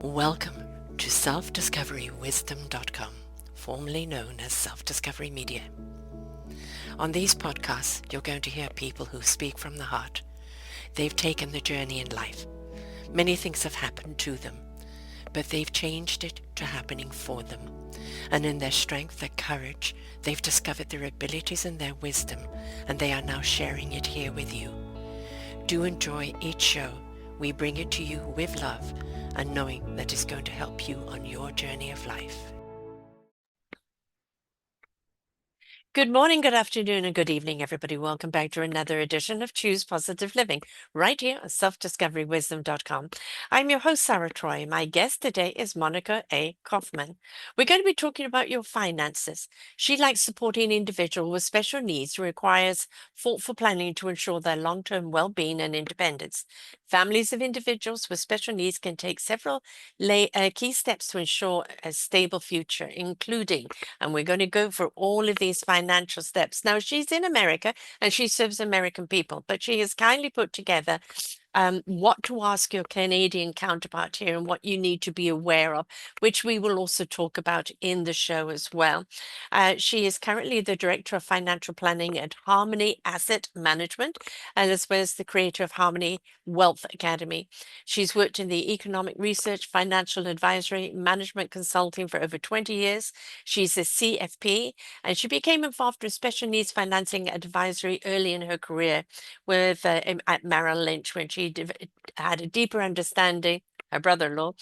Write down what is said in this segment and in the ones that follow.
Welcome to self-discoverywisdom.com, formerly known as Self-Discovery Media. On these podcasts, you're going to hear people who speak from the heart. They've taken the journey in life. Many things have happened to them, but they've changed it to happening for them. And in their strength, their courage, they've discovered their abilities and their wisdom, and they are now sharing it here with you. Do enjoy each show. We bring it to you with love and knowing that it's going to help you on your journey of life. Good morning, good afternoon, and good evening, everybody. Welcome back to another edition of Choose Positive Living, right here on selfdiscoverywisdom.com. I'm your host, Sarah Troy. My guest today is Monica A. Kaufman. We're going to be talking about your finances. She likes supporting individuals with special needs who requires thoughtful planning to ensure their long-term well-being and independence. Families of individuals with special needs can take several key steps to ensure a stable future, including, and we're going to go for all of these financial steps. Now, she's in America and she serves American people, but she has kindly put together what to ask your Canadian counterpart here and what you need to be aware of, which we will also talk about in the show as well. She is currently the Director of Financial Planning at Harmony Asset Management, and as well as the creator of Harmony Wealth Academy. She's worked in the economic research, financial advisory, management consulting for over 20 years. She's a CFP, and she became involved with special needs financing advisory early in her career with at Merrill Lynch when she had a deeper understanding. Her brother-in-law.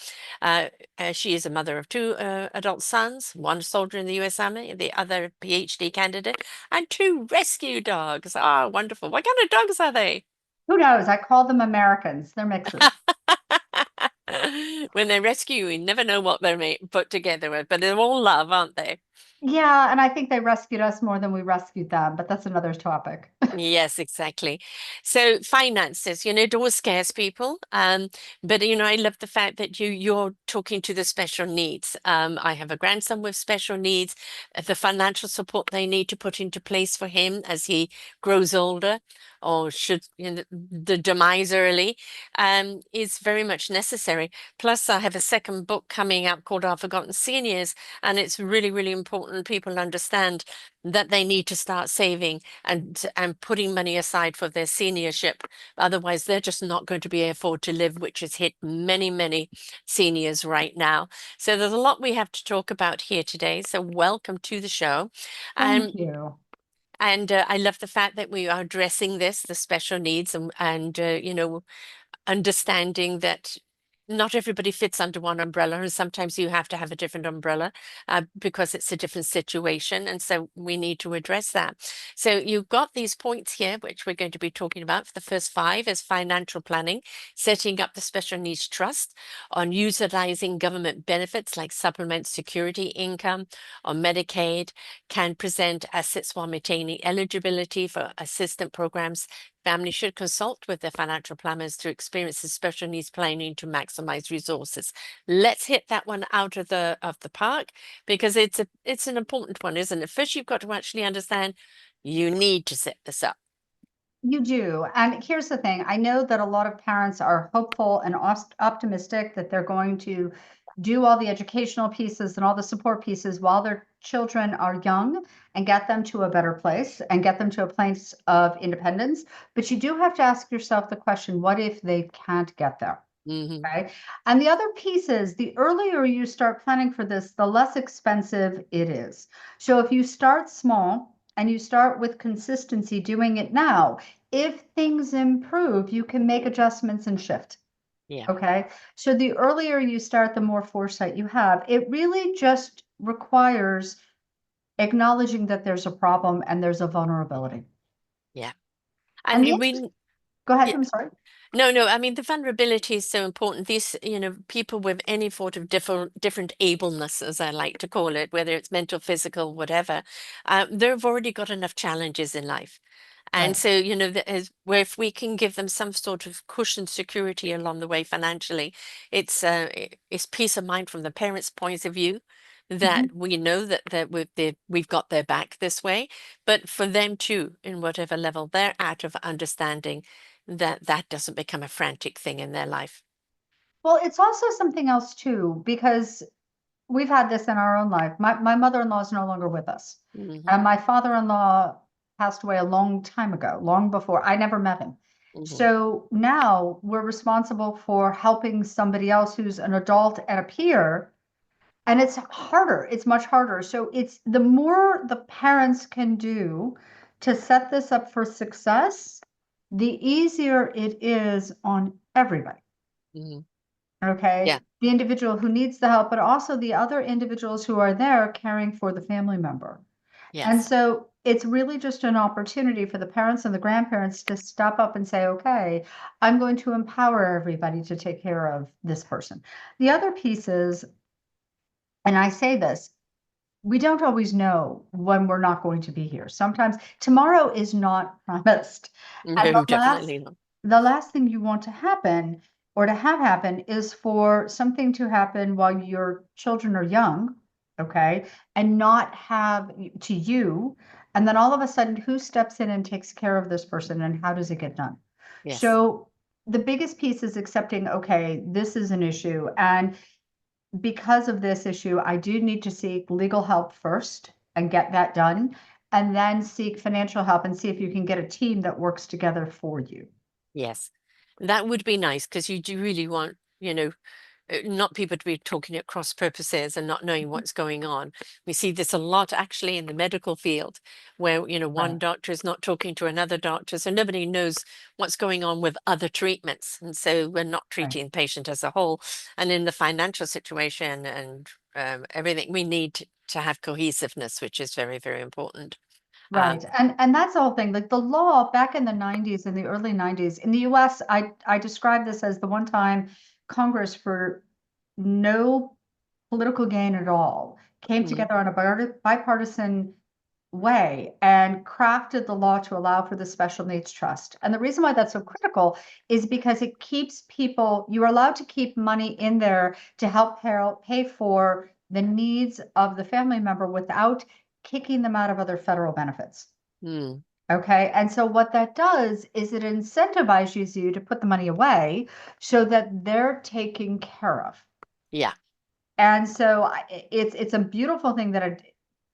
She is a mother of two adult sons, one soldier in the U.S. Army, the other PhD candidate, and two rescue dogs. Ah, wonderful. What kind of dogs are they? Who knows? I call them Americans. They're mixes. When they rescue you, you never know what they're put together with, but they're all love, aren't they? Yeah, and I think they rescued us more than we rescued them, but that's another topic. Yes, exactly. So finances, it always scares people. But I love the fact that you're talking to the special needs. I have a grandson with special needs, the financial support they need to put into place for him as he grows older, or should the demise early, is very much necessary. Plus, I have a second book coming out called Our Forgotten Seniors, and it's really, really important people understand that they need to start saving and putting money aside for their seniorship. Otherwise, they're just not going to be able to afford to live, which has hit many, many seniors right now. So there's a lot we have to talk about here today. So welcome to the show. Thank Um, you. and I love the fact that we are addressing the special needs, and understanding that not everybody fits under one umbrella, and sometimes you have to have a different umbrella because it's a different situation. And so we need to address that. So you've got these points here, which we're going to be talking about. The first 5 is financial planning, setting up the special needs trust, on utilizing government benefits like supplement security income or Medicaid, can present assets while maintaining eligibility for assistance programs. Families should consult with their financial planners to experience the special needs planning to maximize resources. Let's hit that one out of the park, because it's an important one, isn't it? First, you've got to actually understand you need to set this up. You do. And here's the thing. I know that a lot of parents are hopeful and optimistic that they're going to do all the educational pieces and all the support pieces while their children are young and get them to a better place and get them to a place of independence. But you do have to ask yourself the question, what if they can't get there? Mm-hmm. Okay. And the other piece is the earlier you start planning for this, the less expensive it is. So if you start small and you start with consistency doing it now, if things improve, you can make adjustments and shift. Yeah. Okay. So the earlier you start, the more foresight you have. It really just requires acknowledging that there's a problem and there's a vulnerability. Yeah. And And we, go ahead. yeah, I'm sorry. no, I mean, the vulnerability is so important. These, people with any sort of different ableness, as I like to call it, whether it's mental, physical, whatever, they've already got enough challenges in life. And Right. so, where if we can give them some sort of cushion security along the way financially, it's peace of mind from the parents' point of view, Mhm. that we know that we've got their back this way, but for them too, in whatever level they're at, of understanding that that doesn't become a frantic thing in their life. Well, it's also something else too, because we've had this in our own life. My mother-in-law is no longer with us. Hmm. And my father-in-law passed away a long time ago, long before I never met him. Hmm. So now we're responsible for helping somebody else who's an adult and a peer. And it's harder. It's much harder. So it's the more the parents can do to set this up for success, the easier it is on everybody. Hmm. Okay. Yeah. The individual who needs the help, but also the other individuals who are there caring for the family member. And Yes. so it's really just an opportunity for the parents and the grandparents to step up and say, okay, I'm going to empower everybody to take care of this person. The other piece is, and I say this, we don't always know when we're not going to be here. Sometimes tomorrow is not promised. And No, definitely not. the last thing you want to happen or to have happen is for something to happen while your children are young, okay, and not have to you. And then all of a sudden, who steps in and takes care of this person and how does it get done? Yes. So the biggest piece is accepting, okay, this is an issue. And because of this issue, I do need to seek legal help first and get that done, and then seek financial help and see if you can get a team that works together for you. Yes. That would be nice because you do really want, not people to be talking at cross purposes and not knowing what's going on. We see this a lot actually in the medical field where, one Right, doctor is not talking to another doctor, so nobody knows what's going on with other treatments. And so we're not right. treating the patient as a whole. And in the financial situation and everything, we need to have cohesiveness, which is very, very important. Right. Um, And that's the whole thing. Like the law back in the 90s, in the early 90s, in the US, I describe this as the one time Congress, for no political gain at all, came mm, together on a bipartisan way and crafted the law to allow for the special needs trust. And the reason why that's so critical is because it keeps people, you are allowed to keep money in there to help pay for the needs of the family member without kicking them out of other federal benefits. mm, Okay. And so what that does is it incentivizes you to put the money away so that they're taken care of. yeah, And so it's a beautiful thing that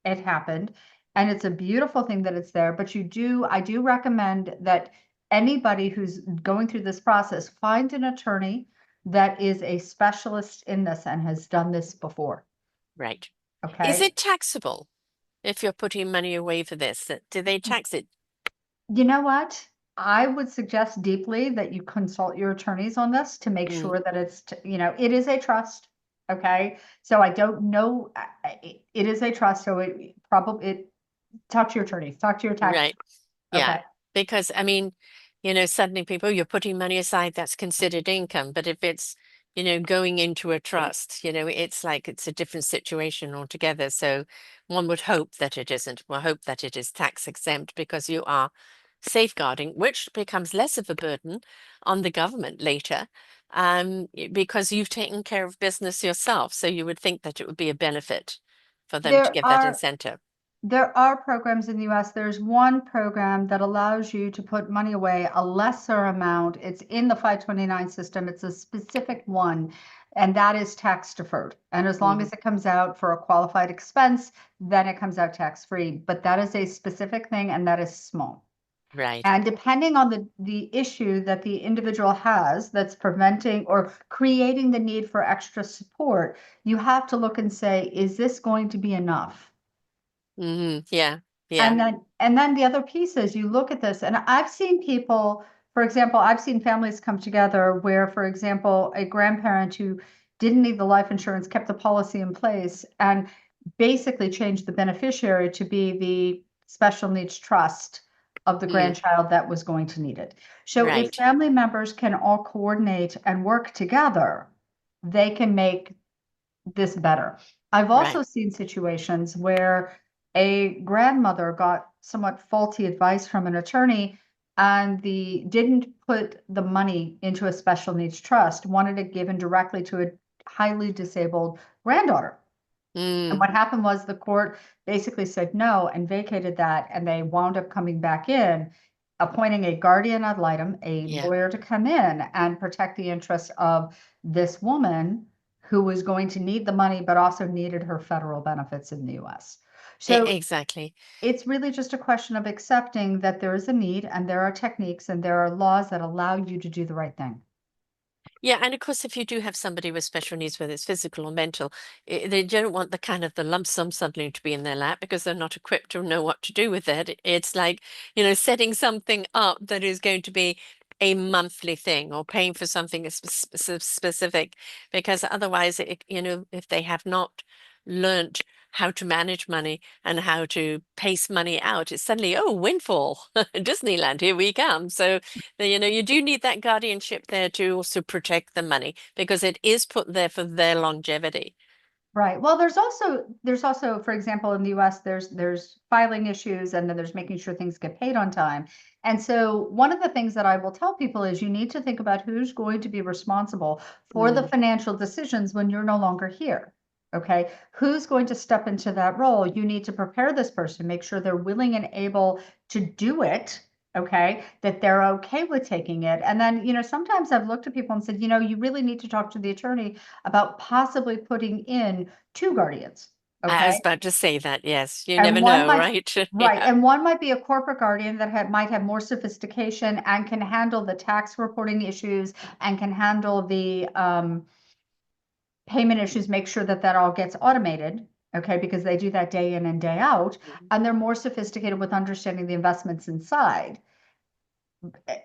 it happened, and it's a beautiful thing that it's there. But I do recommend that anybody who's going through this process find an attorney that is a specialist in this and has done this before. right. Is Okay. it taxable if you're putting money away for this? Do they tax it? You know what? I would suggest deeply that you consult your attorneys on this to make Mm, sure that it is a trust. Okay. So I don't know. It is a trust. So talk to your attorneys, talk to your tax. right. Yeah, Okay. because I mean, suddenly people, you're putting money aside, that's considered income. But if it's, going into a trust, it's like it's a different situation altogether. So one would hope that it isn't. Well, hope that it is tax exempt because you are safeguarding, which becomes less of a burden on the government later, because you've taken care of business yourself. So you would think that it would be a benefit for them to There give that are incentive. There are programs in the US. There's one program that allows you to put money away a lesser amount. It's in the 529 system. It's a specific one, and that is tax deferred. And as long Hmm. as it comes out for a qualified expense, then it comes out tax free. But that is a specific thing, and that is small. Right. And depending on the issue that the individual has that's preventing or creating the need for extra support, you have to look and say, is this going to be enough? Hmm. Yeah. Yeah. And then the other piece is you look at this, and I've seen people, for example, I've seen families come together where, for example, a grandparent who didn't need the life insurance kept the policy in place and basically changed the beneficiary to be the special needs trust of the Mm, grandchild that was going to need it. So if right. family members can all coordinate and work together, they can make this better. I've Right. also seen situations where a grandmother got somewhat faulty advice from an attorney and the didn't put the money into a special needs trust, wanted it given directly to a highly disabled granddaughter. And Mm, what happened was the court basically said no and vacated that, and they wound up coming back in. appointing a guardian ad litem, a Yeah. lawyer to come in and protect the interests of this woman who was going to need the money, but also needed her federal benefits in the US. So Exactly. it's really just a question of accepting that there is a need and there are techniques and there are laws that allow you to do the right thing. Yeah, and of course, if you do have somebody with special needs, whether it's physical or mental, they don't want the kind of the lump sum suddenly to be in their lap because they're not equipped to know what to do with it. It's like, setting something up that is going to be a monthly thing or paying for something specific, because otherwise, if they have not learnt how to manage money and how to pace money out, it's suddenly, oh, windfall, Disneyland, here we come. So you do need that guardianship there to also protect the money because it is put there for their longevity. Right. Well, there's also, for example, in the US, there's filing issues and then there's making sure things get paid on time. And so one of the things that I will tell people is you need to think about who's going to be responsible for the Mm, financial decisions when you're no longer here. Okay. Who's going to step into that role? You need to prepare this person, make sure they're willing and able to do it. Okay, that they're okay with taking it. And then, sometimes I've looked at people and said, you really need to talk to the attorney about possibly putting in two guardians. I Okay. was about to say that, yes. You And never one know, might, right? right. Yeah. And one might be a corporate guardian that might have more sophistication and can handle the tax reporting issues and can handle the payment issues, make sure that that all gets automated. Okay. Because they do that day in and day out. Mhm. And they're more sophisticated with understanding the investments inside.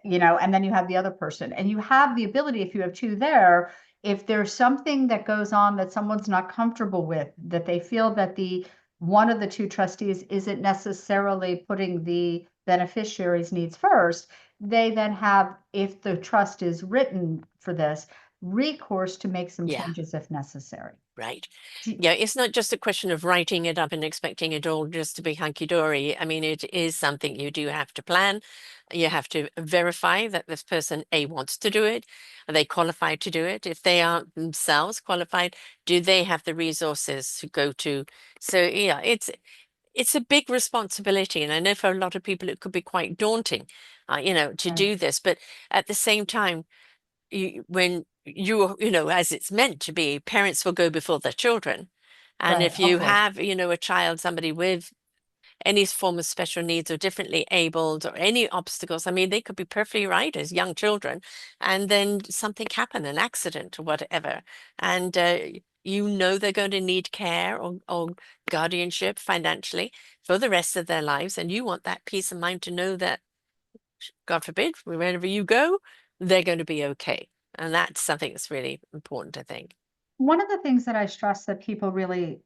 And then you have the other person and you have the ability, if you have two there, if there's something that goes on that someone's not comfortable with, that they feel that the one of the two trustees isn't necessarily putting the beneficiary's needs first, they then have, if the trust is written for this, recourse to make some Yeah. changes if necessary. Right. Do- Yeah, it's not just a question of writing it up and expecting it all just to be hunky-dory. I mean, it is something you do have to plan. You have to verify that this person, A, wants to do it. Are they qualified to do it? If they aren't themselves qualified, do they have the resources to go to? So yeah, it's a big responsibility. And I know for a lot of people it could be quite daunting, to Right. do this. But at the same time, when as it's meant to be, parents will go before their children. And Right, if you hopefully. have, a child, somebody with any form of special needs or differently abled or any obstacles, I mean, they could be perfectly right as young children, and then something happen, an accident or whatever. And they're going to need care or guardianship financially for the rest of their lives. And you want that peace of mind to know that God forbid, wherever you go, they're going to be okay. And that's something that's really important, I think. One of the things that I stress that people really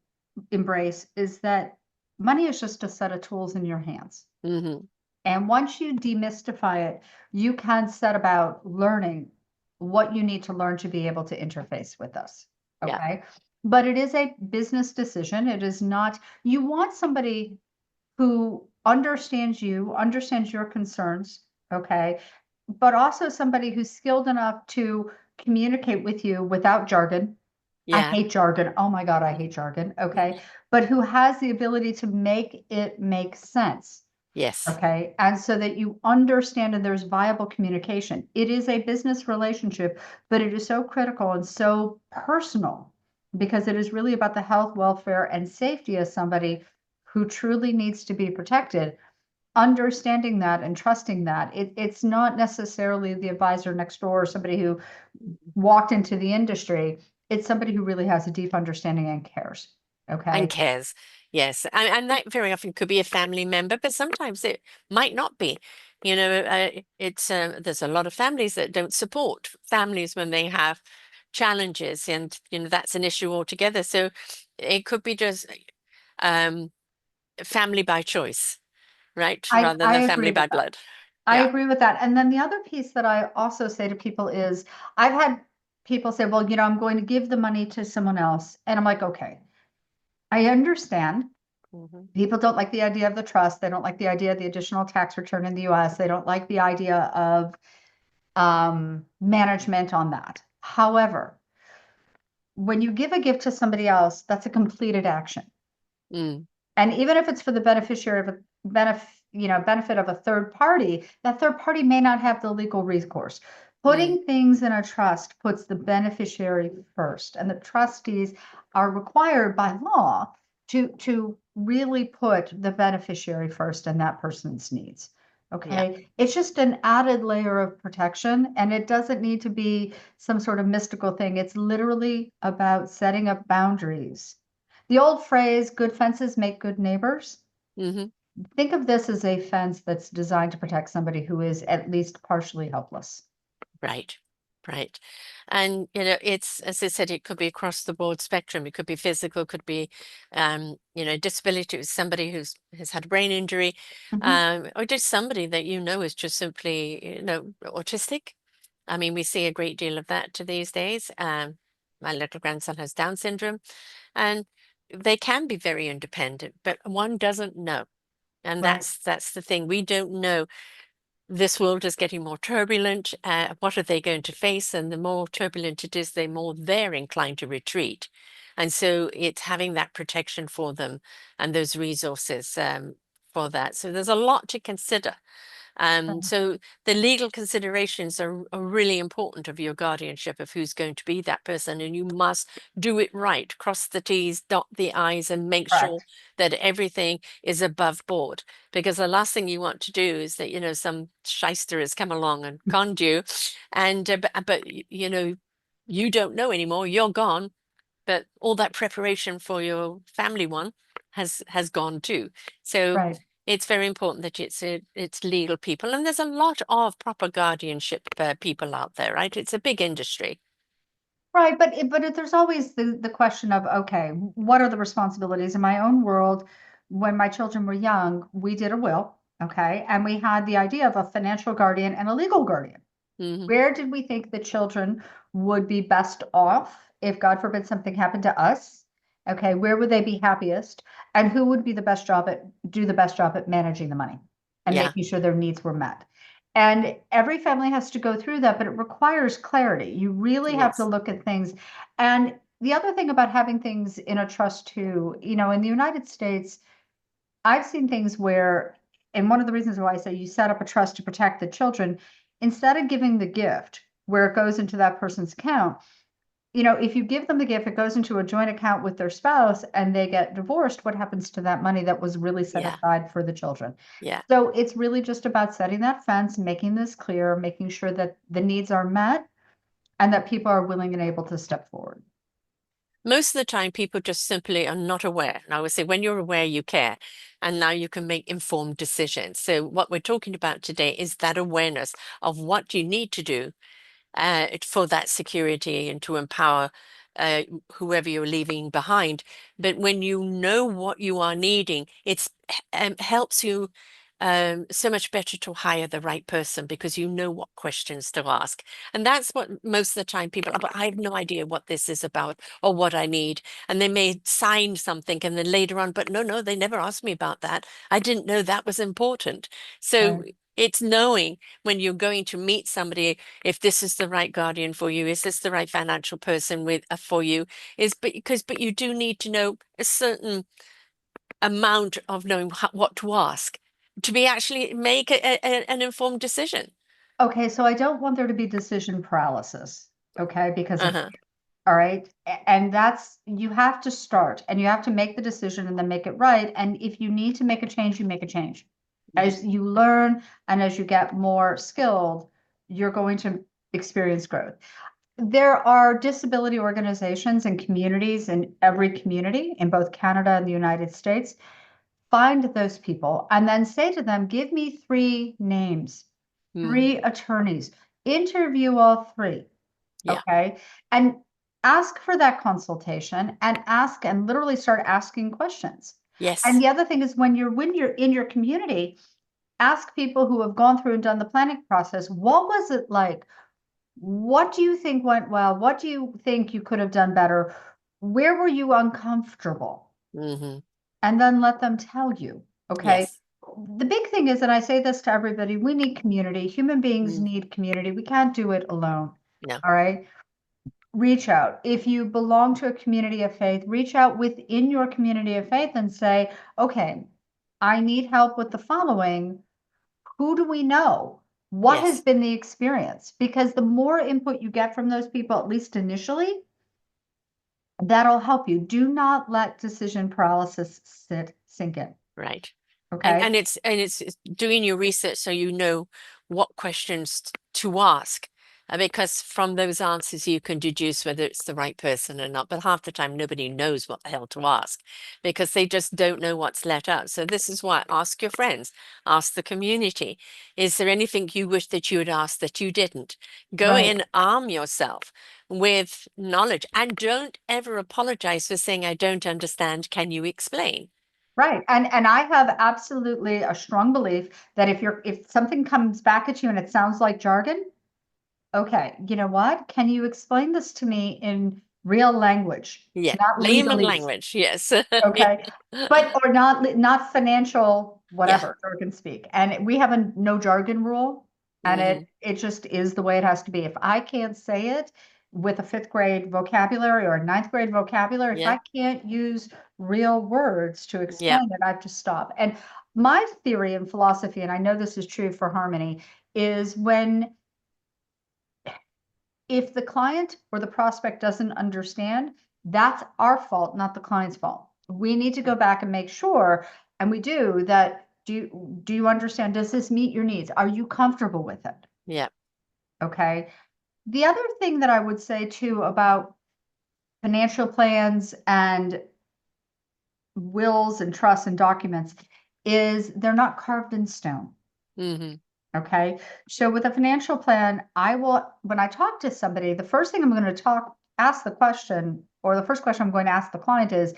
embrace is that money is just a set of tools in your hands. Hmm. And once you demystify it, you can set about learning what you need to learn to be able to interface with us. Yeah. Okay. But it is a business decision. It is not, you want somebody who understands you, understands your concerns. Okay. But also somebody who's skilled enough to communicate with you without jargon. I Yeah. hate jargon. Oh my God, I hate jargon. Okay. But who has the ability to make it make sense. Yes. Okay. And so that you understand and there's viable communication. It is a business relationship, but it is so critical and so personal because it is really about the health, welfare, and safety of somebody who truly needs to be protected. Understanding that and trusting that it's not necessarily the advisor next door or somebody who walked into the industry. It's somebody who really has a deep understanding and cares. And Okay. cares. Yes. And that very often could be a family member, but sometimes it might not be. There's a lot of families that don't support families when they have challenges, and that's an issue altogether. So it could be just um, family by choice, right? Rather I than family agree by with that. blood. I Yeah. agree with that. And then the other piece that I also say to people is I've had people say, well, I'm going to give the money to someone else. And I'm like, okay, I understand. Hmm. People don't like the idea of the trust. They don't like the idea of the additional tax return in the US. They don't like the idea of management on that. However, when you give a gift to somebody else, that's a completed action. Mm. And even if it's for the beneficiary of benefit of a third party, that third party may not have the legal recourse. Mm, Putting things in a trust puts the beneficiary first, and the trustees are required by law to really put the beneficiary first and that person's needs. yeah. Okay, it's just an added layer of protection, and it doesn't need to be some sort of mystical thing. It's literally about setting up boundaries. The old phrase, good fences make good neighbors. Hmm. Think of this as a fence that's designed to protect somebody who is at least partially helpless. Right. Right. And it's, as I said, it could be across the board spectrum. It could be physical, could be disability with somebody who's has had a brain injury, Mhm. or just somebody that is just simply, autistic. I mean, we see a great deal of that to these days. My little grandson has Down syndrome, and they can be very independent, but one doesn't know. And Right, that's the thing. We don't know. This world is getting more turbulent. What are they going to face? And the more turbulent it is, the more they're inclined to retreat. And so it's having that protection for them and those resources for that. So there's a lot to consider. right, So the legal considerations are really important of your guardianship of who's going to be that person, and you must do it right, cross the T's, dot the I's, and make sure correct. that everything is above board. Because the last thing you want to do is that, some shyster has come along and conned you, and but you don't know anymore, you're gone, but all that preparation for your family one has gone too. So Right. it's very important that it's legal people, and there's a lot of proper guardianship people out there, right? It's a big industry. Right, but there's always the question of, okay, what are the responsibilities in my own world? When my children were young, we did a will, okay, and we had the idea of a financial guardian and a legal guardian. Hmm. Where did we think the children would be best off if, God forbid, something happened to us? Okay, where would they be happiest? And who would be do the best job at managing the money and Yeah. making sure their needs were met? And every family has to go through that, but it requires clarity. You really have to Yes. look at things. And the other thing about having things in a trust too, in the United States, I've seen things where, and one of the reasons why I say you set up a trust to protect the children, instead of giving the gift where it goes into that person's account, if you give them the gift, it goes into a joint account with their spouse and they get divorced, what happens to that money that was really set Yeah. aside for the children? Yeah. So it's really just about setting that fence, making this clear, making sure that the needs are met and that people are willing and able to step forward. Most of the time, people just simply are not aware. And I would say when you're aware, you care. And now you can make informed decisions. So, what we're talking about today is that awareness of what you need to do for that security and to empower uh, whoever you're leaving behind. But when you know what you are needing, it's helps you so much better to hire the right person because you know what questions to ask. And that's what most of the time people, but I have no idea what this is about or what I need. And they may sign something and then later on, but no, they never asked me about that. I didn't know that was important. So Right. it's knowing when you're going to meet somebody if this is the right guardian for you, is this the right financial person with for you, is but you do need to know a certain amount of knowing what to ask to be actually make an informed decision. Okay, so I don't want there to be decision paralysis, okay, because of Uh-huh. all right. And you have to start and you have to make the decision and then make it right. And if you need to make a change, you make a change. Mhm. As you learn and as you get more skilled, you're going to experience growth. There are disability organizations and communities in every community in both Canada and the United States. Find those people and then say to them, give me three names, Mm. three attorneys, interview all three. Yeah. Okay. And ask for that consultation and ask and literally start asking questions. And Yes. the other thing is when you're in your community, ask people who have gone through and done the planning process, what was it like? What do you think went well? What do you think you could have done better? Where were you uncomfortable? Hmm. And then let them tell you. Okay. Yes. The big thing is, and I say this to everybody, we need community. Human beings Mm. need community. We can't do it alone. No. All right. Reach out. If you belong to a community of faith, reach out within your community of faith and say, okay, I need help with the following. Who do we know? What has Yes. been the experience? Because the more input you get from those people, at least initially, that'll help you. Do not let decision paralysis sink in. Right. And Okay. it's doing your research so you know what questions to ask. Because from those answers you can deduce whether it's the right person or not. But half the time nobody knows what the hell to ask because they just don't know what's let out. So this is why ask your friends, ask the community. Is there anything you wish that you had asked that you didn't? Go Right. in, arm yourself with knowledge, and don't ever apologize for saying, I don't understand. Can you explain? Right. And I have absolutely a strong belief that if something comes back at you and it sounds like jargon, okay, you know what? Can you explain this to me in real language, Yeah, not layman legalese? language. Yes. Okay. But or not financial, Yeah. whatever, jargon speak. And we have a no jargon rule, and Hmm. it just is the way it has to be. If I can't say it with a fifth grade vocabulary or a ninth grade vocabulary, if Yeah. I can't use real words to Yeah. explain it, I have to stop. And my theory and philosophy, and I know this is true for Harmony, is when if the client or the prospect doesn't understand, that's our fault, not the client's fault. We need to go back and make sure, and we do, that do you understand? Does this meet your needs? Are you comfortable with it? Yeah. Okay. The other thing that I would say too about financial plans and wills and trusts and documents is they're not carved in stone. Hmm. Okay. So with a financial plan, when I talk to somebody, the first thing I'm going to ask the question, or the first question I'm going to ask the client is,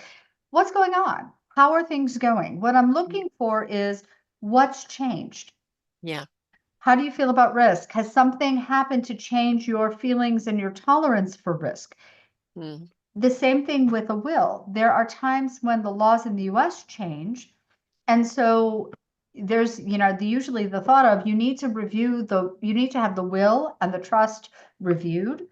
what's going on? How are things going? What I'm looking for is what's changed? Yeah. How do you feel about risk? Has something happened to change your feelings and your tolerance for risk? Mm. The same thing with a will. There are times when the laws in the US change. And so there's, usually the thought of you need to have the will and the trust reviewed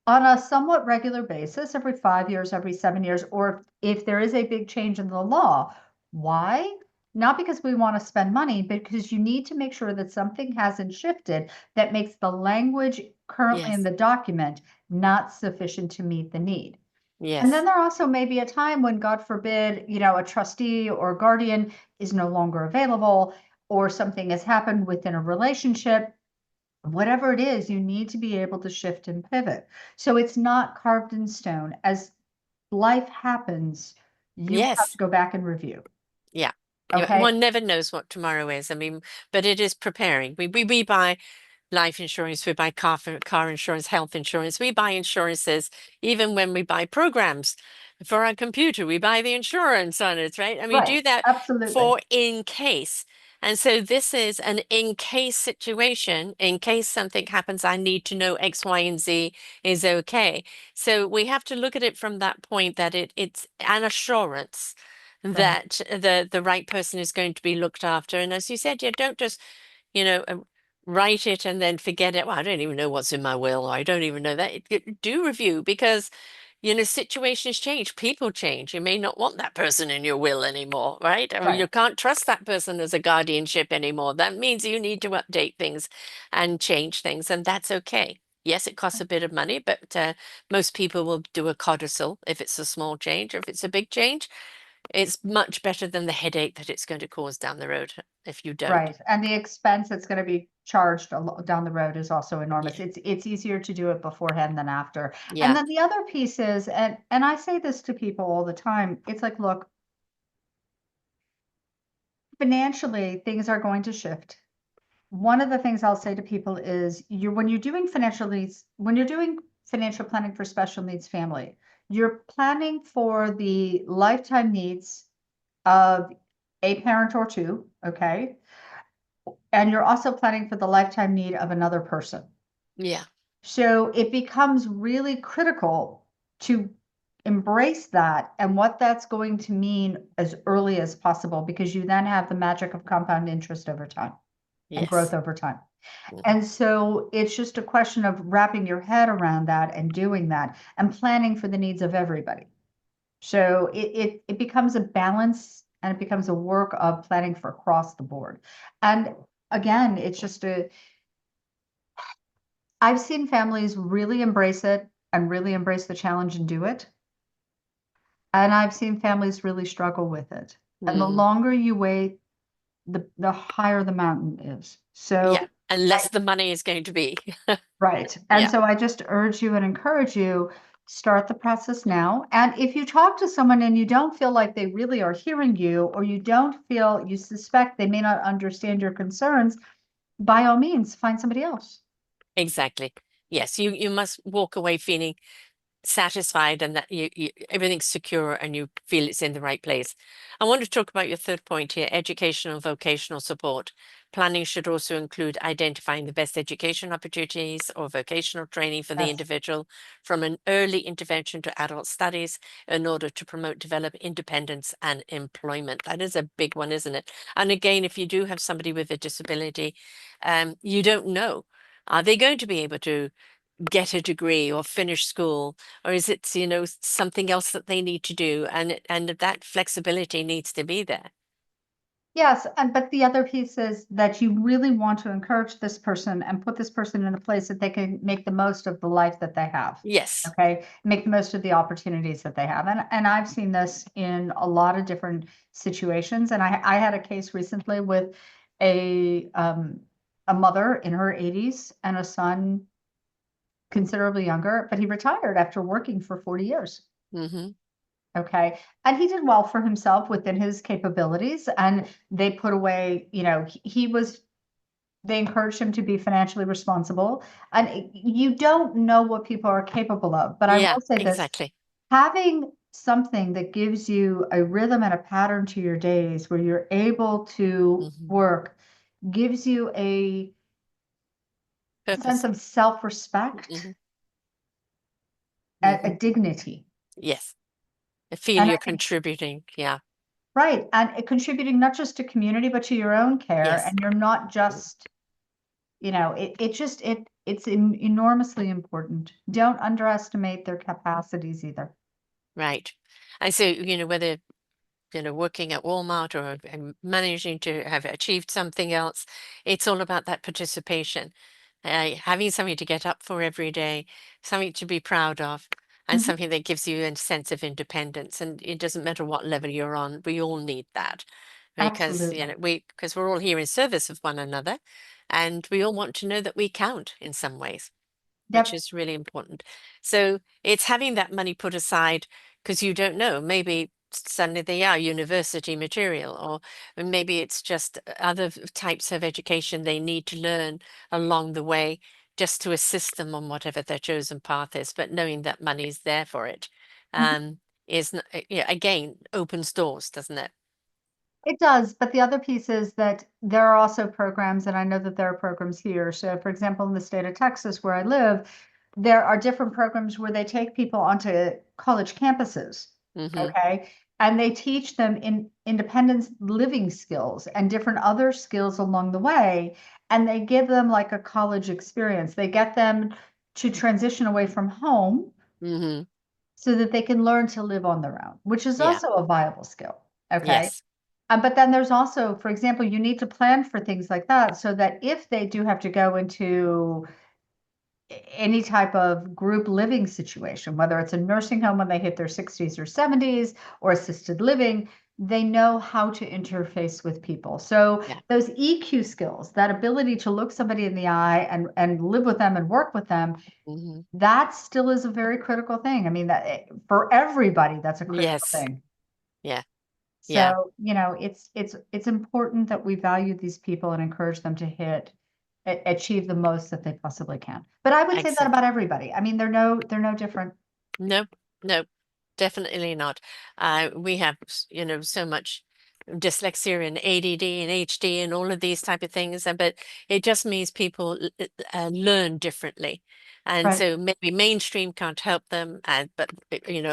on a somewhat regular basis, every 5 years, every 7 years, or if there is a big change in the law. Why? Not because we want to spend money, but because you need to make sure that something hasn't shifted that makes the language currently in Yes. the document not sufficient to meet the need. And then Yes. there also may be a time when, God forbid, a trustee or guardian is no longer available, or something has happened within a relationship. Whatever it is, you need to be able to shift and pivot. So it's not carved in stone. As life happens, you have to Yes. go back and review. Yeah. Yeah. Okay. One never knows what tomorrow is. I mean, but it is preparing. We buy life insurance, we buy car insurance, health insurance. We buy insurances even when we buy programs for our computer. We buy the insurance on it, right? And we Right. do that Absolutely. for in case. And so this is an in case situation. In case something happens, I need to know X, Y, and Z is okay. So we have to look at it from that point that it's an assurance Right. that the right person is going to be looked after. And as you said, you don't just you know, um, write it and then forget it. Well, I don't even know what's in my will. I don't even know that. Do review because, situations change, people change. You may not want that person in your will anymore, right? I mean, Right. you can't trust that person as a guardianship anymore. That means you need to update things and change things, and that's okay. Yes, it costs a bit of money, but most people will do a codicil if it's a small change. Or if it's a big change, it's much better than the headache that it's going to cause down the road if you don't. Right. And the expense that's going to be charged down the road is also enormous. Yeah. It's easier to do it beforehand than after. And Yeah. then the other piece is, and I say this to people all the time, it's like, look, financially, things are going to shift. One of the things I'll say to people is when you're doing financial planning for special needs family, you're planning for the lifetime needs of a parent or two, okay? And you're also planning for the lifetime need of another person. Yeah. So it becomes really critical to embrace that and what that's going to mean as early as possible, because you then have the magic of compound interest over time and growth Yes. over time. Mhm. And so it's just a question of wrapping your head around that and doing that and planning for the needs of everybody. So it becomes a balance and it becomes a work of planning for across the board. And again, it's just I've seen families really embrace it and really embrace the challenge and do it. And I've seen families really struggle with it. And the Hmm. longer you wait, the higher the mountain is. Yeah, So I, unless the money is going to be. right. And Yeah, so I just urge you and encourage you, start the process now. And if you talk to someone and you don't feel like they really are hearing you, or you don't feel, you suspect they may not understand your concerns, by all means, find somebody else. exactly. Yes, you must walk away feeling satisfied and that everything's secure and you feel it's in the right place. I want to talk about your third point here, educational vocational support. Planning should also include identifying the best education opportunities or vocational training for the Yes. individual from an early intervention to adult studies in order to promote, develop independence and employment. That is a big one, isn't it? And again, if you do have somebody with a disability, you don't know. Are they going to be able to get a degree or finish school, or is it, something else that they need to do? And that flexibility needs to be there. Yes, and but the other piece is that you really want to encourage this person and put this person in a place that they can make the most of the life that they have. Yes. Okay, make the most of the opportunities that they have. And I've seen this in a lot of different situations. And I had a case recently with a mother in her 80s and a son considerably younger, but he retired after working for 40 years. Hmm. Okay. And he did well for himself within his capabilities. And they put away, they encouraged him to be financially responsible. And you don't know what people are capable of. But I Yeah, will say this, exactly. having something that gives you a rhythm and a pattern to your days where you're able to Hmm. work gives you a sense Purpose. of self-respect, Hmm. a Hmm. dignity. Yes. I feel And you're I think contributing. Yeah. right. And contributing not just to community, but to your own care. Yes. And you're not just, it's enormously important. Don't underestimate their capacities either. Right. And so, whether working at Walmart or managing to have achieved something else. It's all about that participation, having something to get up for every day, something to be proud of, and Mhm. something that gives you a sense of independence. And it doesn't matter what level you're on, we all need that because, Absolutely. because we're all here in service of one another, and we all want to know that we count in some ways, which Yep. is really important. So it's having that money put aside because you don't know, maybe suddenly they are university material, or maybe it's just other types of education they need to learn along the way just to assist them on whatever their chosen path is. But knowing that money is there for it Mhm. is, yeah, again, opens doors, doesn't it? It does, but the other piece is that there are also programs, and I know that there are programs here. So, for example, in the state of Texas, where I live, there are different programs where they take people onto college campuses, Hmm. okay? And they teach them in independence living skills and different other skills along the way. And they give them like a college experience. They get them to transition away from home Hmm. so that they can learn to live on their own, which is Yeah. also a viable skill, okay? Yes. But then there's also, for example, you need to plan for things like that so that if they do have to go into any type of group living situation, whether it's a nursing home when they hit their 60s or 70s or assisted living, they know how to interface with people. So Yeah. those EQ skills, that ability to look somebody in the eye and live with them and work with them, Hmm. that still is a very critical thing. I mean, that for everybody, that's a critical Yes. thing. Yeah. Yeah. So, it's important that we value these people and encourage them to achieve the most that they possibly can. But I would say that Excellent. about everybody. I mean, they're no different. No, no, definitely not. We have, so much dyslexia and ADD and HD and all of these type of things, but it just means people learn differently. And Right, so maybe mainstream can't help them, but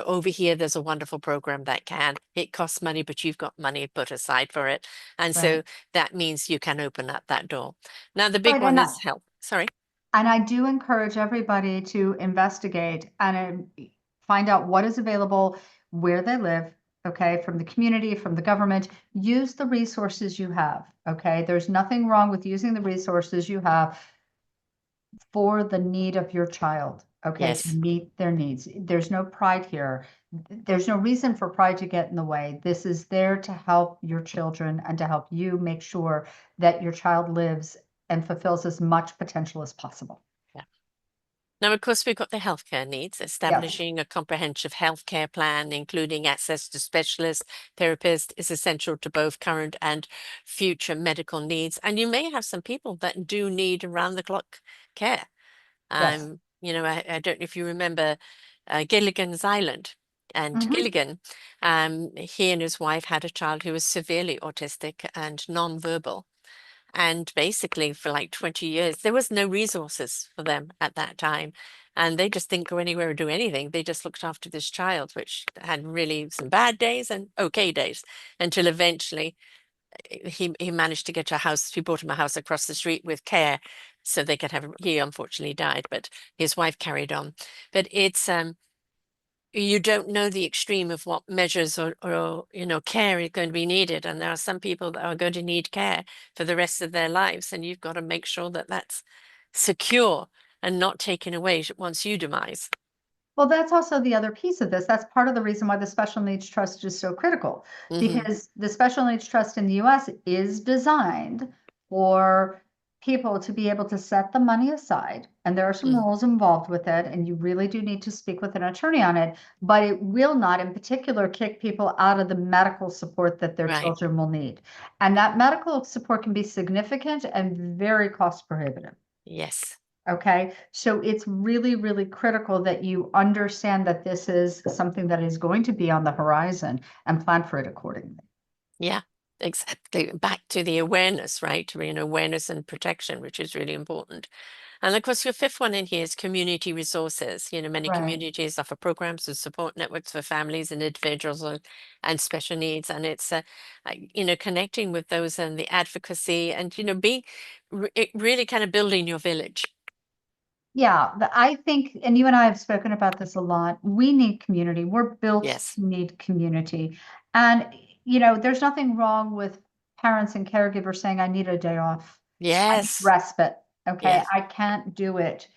over here there's a wonderful program that can. It costs money, but you've got money put aside for it, and right, so that means you can open up that door. Now the big right. one is health. Sorry. And I do encourage everybody to investigate and find out what is available where they live, okay, from the community, from the government. Use the resources you have, okay? There's nothing wrong with using the resources you have for the need of your child, okay, to Yes. meet their needs. There's no pride here. There's no reason for pride to get in the way. This is there to help your children and to help you make sure that your child lives and fulfills as much potential as possible. Yeah. Now, of course, we've got the healthcare needs. Yes, Establishing a comprehensive healthcare plan, including access to specialists, therapists, is essential to both current and future medical needs. And you may have some people that do need around-the-clock care. yes. I don't know if you remember Gilligan's Island. And Hmm. Gilligan, he and his wife had a child who was severely autistic and nonverbal. And basically, for like 20 years, there was no resources for them at that time. And they just didn't go anywhere or do anything. They just looked after this child, which had really some bad days and okay days, until eventually he managed to get a house. He bought him a house across the street with care so they could have, he unfortunately died, but his wife carried on. But you don't know the extreme of what measures or care is going to be needed. And there are some people that are going to need care for the rest of their lives. And you've got to make sure that that's secure and not taken away once you demise. Well, that's also the other piece of this. That's part of the reason why the Special Needs Trust is so critical, Hmm. because the Special Needs Trust in the US is designed for people to be able to set the money aside. And there are some Hmm. rules involved with it, and you really do need to speak with an attorney on it. But it will not, in particular, kick people out of the medical support that their Right. children will need. And that medical support can be significant and very cost prohibitive. Yes. Okay, so it's really, really critical that you understand that this is something that is going to be on the horizon and plan for it accordingly. Yeah, exactly. Back to the awareness, right? Awareness and protection, which is really important. And of course, your fifth one in here is community resources. Many Right. communities offer programs and support networks for families and individuals and special needs. And it's, connecting with those and the advocacy and, being really kind of building your village. Yeah, I think, and you and I have spoken about this a lot. We need community. We're built Yes. to need community. And, there's nothing wrong with parents and caregivers saying, I need a day off. I need Yes. respite. Okay. Yeah. I can't do it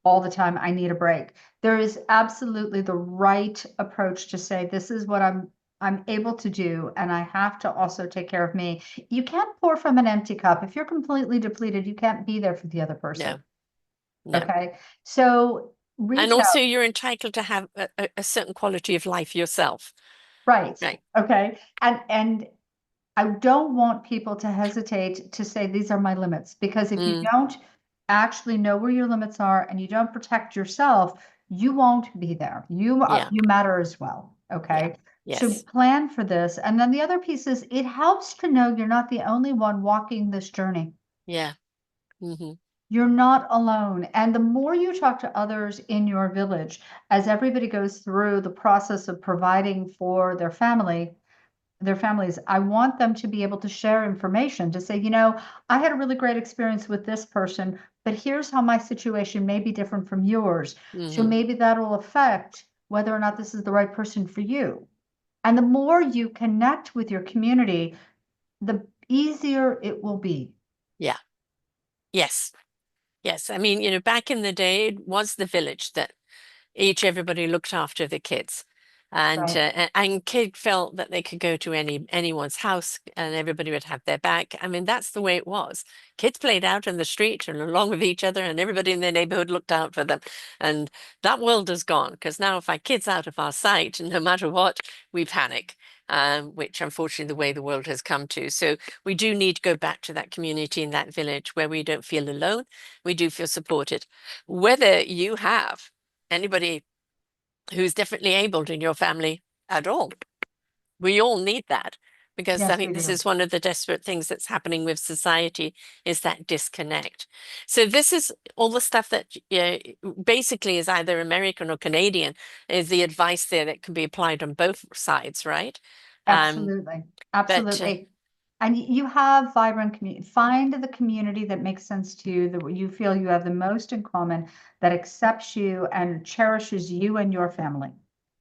all the time. I need a break. There is absolutely the right approach to say, this is what I'm able to do, and I have to also take care of me. You can't pour from an empty cup. If you're completely depleted, you can't be there for the other person. No, no. Okay. So And reach also, out. you're entitled to have a certain quality of life yourself. Right. Right. Okay. And I don't want people to hesitate to say these are my limits, because if you Mm, don't actually know where your limits are and you don't protect yourself, you won't be there. yeah. You matter as well. Yeah. Okay. So Yes. plan for this. And then the other piece is it helps to know you're not the only one walking this journey. Yeah. Hmm. You're not alone. And the more you talk to others in your village, as everybody goes through the process of providing for their families, I want them to be able to share information to say, I had a really great experience with this person, but here's how my situation may be different from yours. So Hmm. maybe that'll affect whether or not this is the right person for you. And the more you connect with your community, the easier it will be. Yeah. Yes. Yes. I mean, back in the day, it was the village that everybody looked after the kids. Right. And kid felt that they could go to anyone's house and everybody would have their back. I mean, that's the way it was. Kids played out in the street and along with each other, and everybody in their neighborhood looked out for them. And that world is gone, because now if our kids out of our sight, no matter what, we panic. Which unfortunately the way the world has come to. So we do need to go back to that community in that village where we don't feel alone. We do feel supported. Whether you have anybody who's differently abled in your family at all. We all need that, because I Yes, we think this do. is one of the desperate things that's happening with society, is that disconnect. So this is all the stuff that basically is either American or Canadian, is the advice there that can be applied on both sides, right? Um, Absolutely. but Absolutely. And you have vibrant community. Find the community that makes sense to you, that you feel you have the most in common, that accepts you and cherishes you and your family.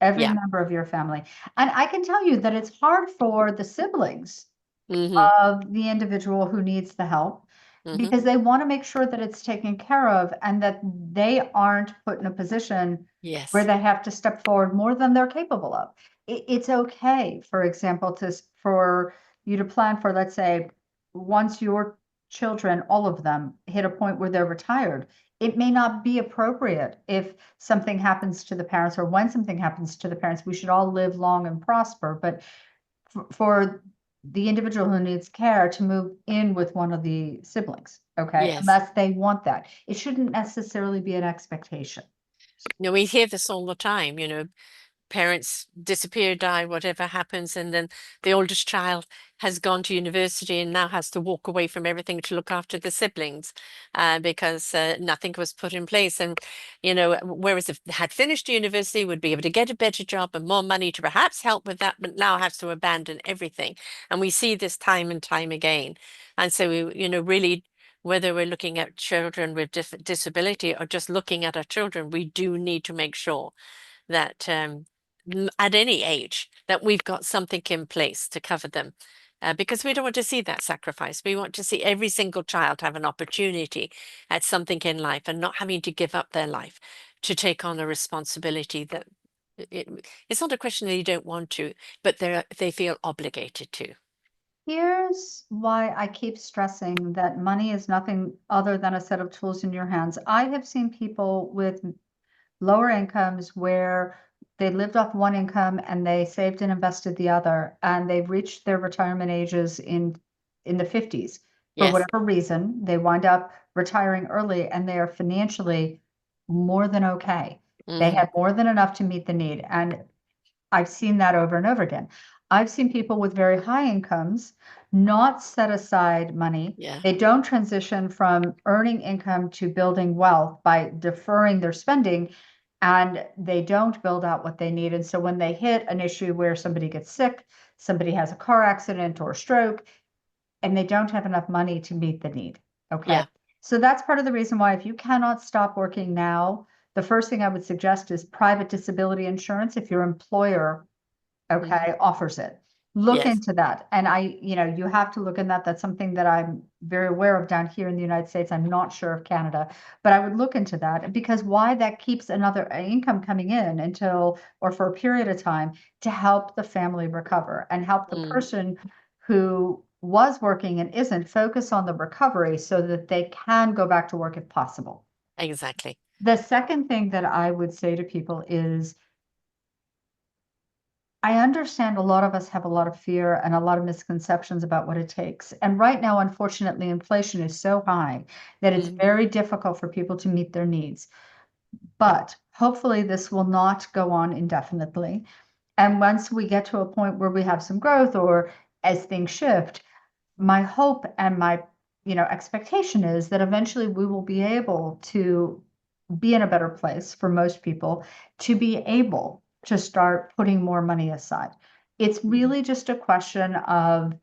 every Yeah. member of your family. And I can tell you that it's hard for the siblings Mm-hmm. of the individual who needs the help Mm-hmm. because they want to make sure that it's taken care of and that they aren't put in a position where Yes. they have to step forward more than they're capable of. It's okay, for example, for you to plan for, let's say, once your children, all of them, hit a point where they're retired, it may not be appropriate if something happens to the parents or when something happens to the parents. We should all live long and prosper, but for the individual who needs care to move in with one of the siblings, okay? Yes. Unless they want that. It shouldn't necessarily be an expectation. We hear this all the time, parents disappear, die, whatever happens, and then the oldest child has gone to university and now has to walk away from everything to look after the siblings because nothing was put in place. And, whereas if they had finished university, would be able to get a better job and more money to perhaps help with that, but now has to abandon everything. And we see this time and time again. And so, really, whether we're looking at children with disability or just looking at our children, we do need to make sure that at any age that we've got something in place to cover them because we don't want to see that sacrifice. We want to see every single child have an opportunity at something in life and not having to give up their life to take on a responsibility that it's not a question that you don't want to, but they feel obligated to. Here's why I keep stressing that money is nothing other than a set of tools in your hands. I have seen people with lower incomes where they lived off one income and they saved and invested the other, and they've reached their retirement ages in the 50s. For Yes. whatever reason, they wind up retiring early and they are financially more than okay. They Hmm. have more than enough to meet the need. And I've seen that over and over again. I've seen people with very high incomes not set aside money. Yeah. They don't transition from earning income to building wealth by deferring their spending, and they don't build out what they need. And so when they hit an issue where somebody gets sick, somebody has a car accident or stroke, and they don't have enough money to meet the need. Okay. Yeah. So that's part of the reason why if you cannot stop working now, the first thing I would suggest is private disability insurance if your employer, Hmm. okay, offers it. Look Yes. into that. And you have to look in that. That's something that I'm very aware of down here in the United States. I'm not sure of Canada, but I would look into that because why that keeps another income coming in until or for a period of time to help the family recover and help the Mm, person who was working and isn't focus on the recovery so that they can go back to work if possible. exactly. The second thing that I would say to people is I understand a lot of us have a lot of fear and a lot of misconceptions about what it takes. And right now, unfortunately, inflation is so high that it's Mm, very difficult for people to meet their needs. But hopefully, this will not go on indefinitely. And once we get to a point where we have some growth or as things shift, my hope and my expectation is that eventually we will be able to be in a better place for most people to be able to start putting more money aside. It's mhm. really just a question of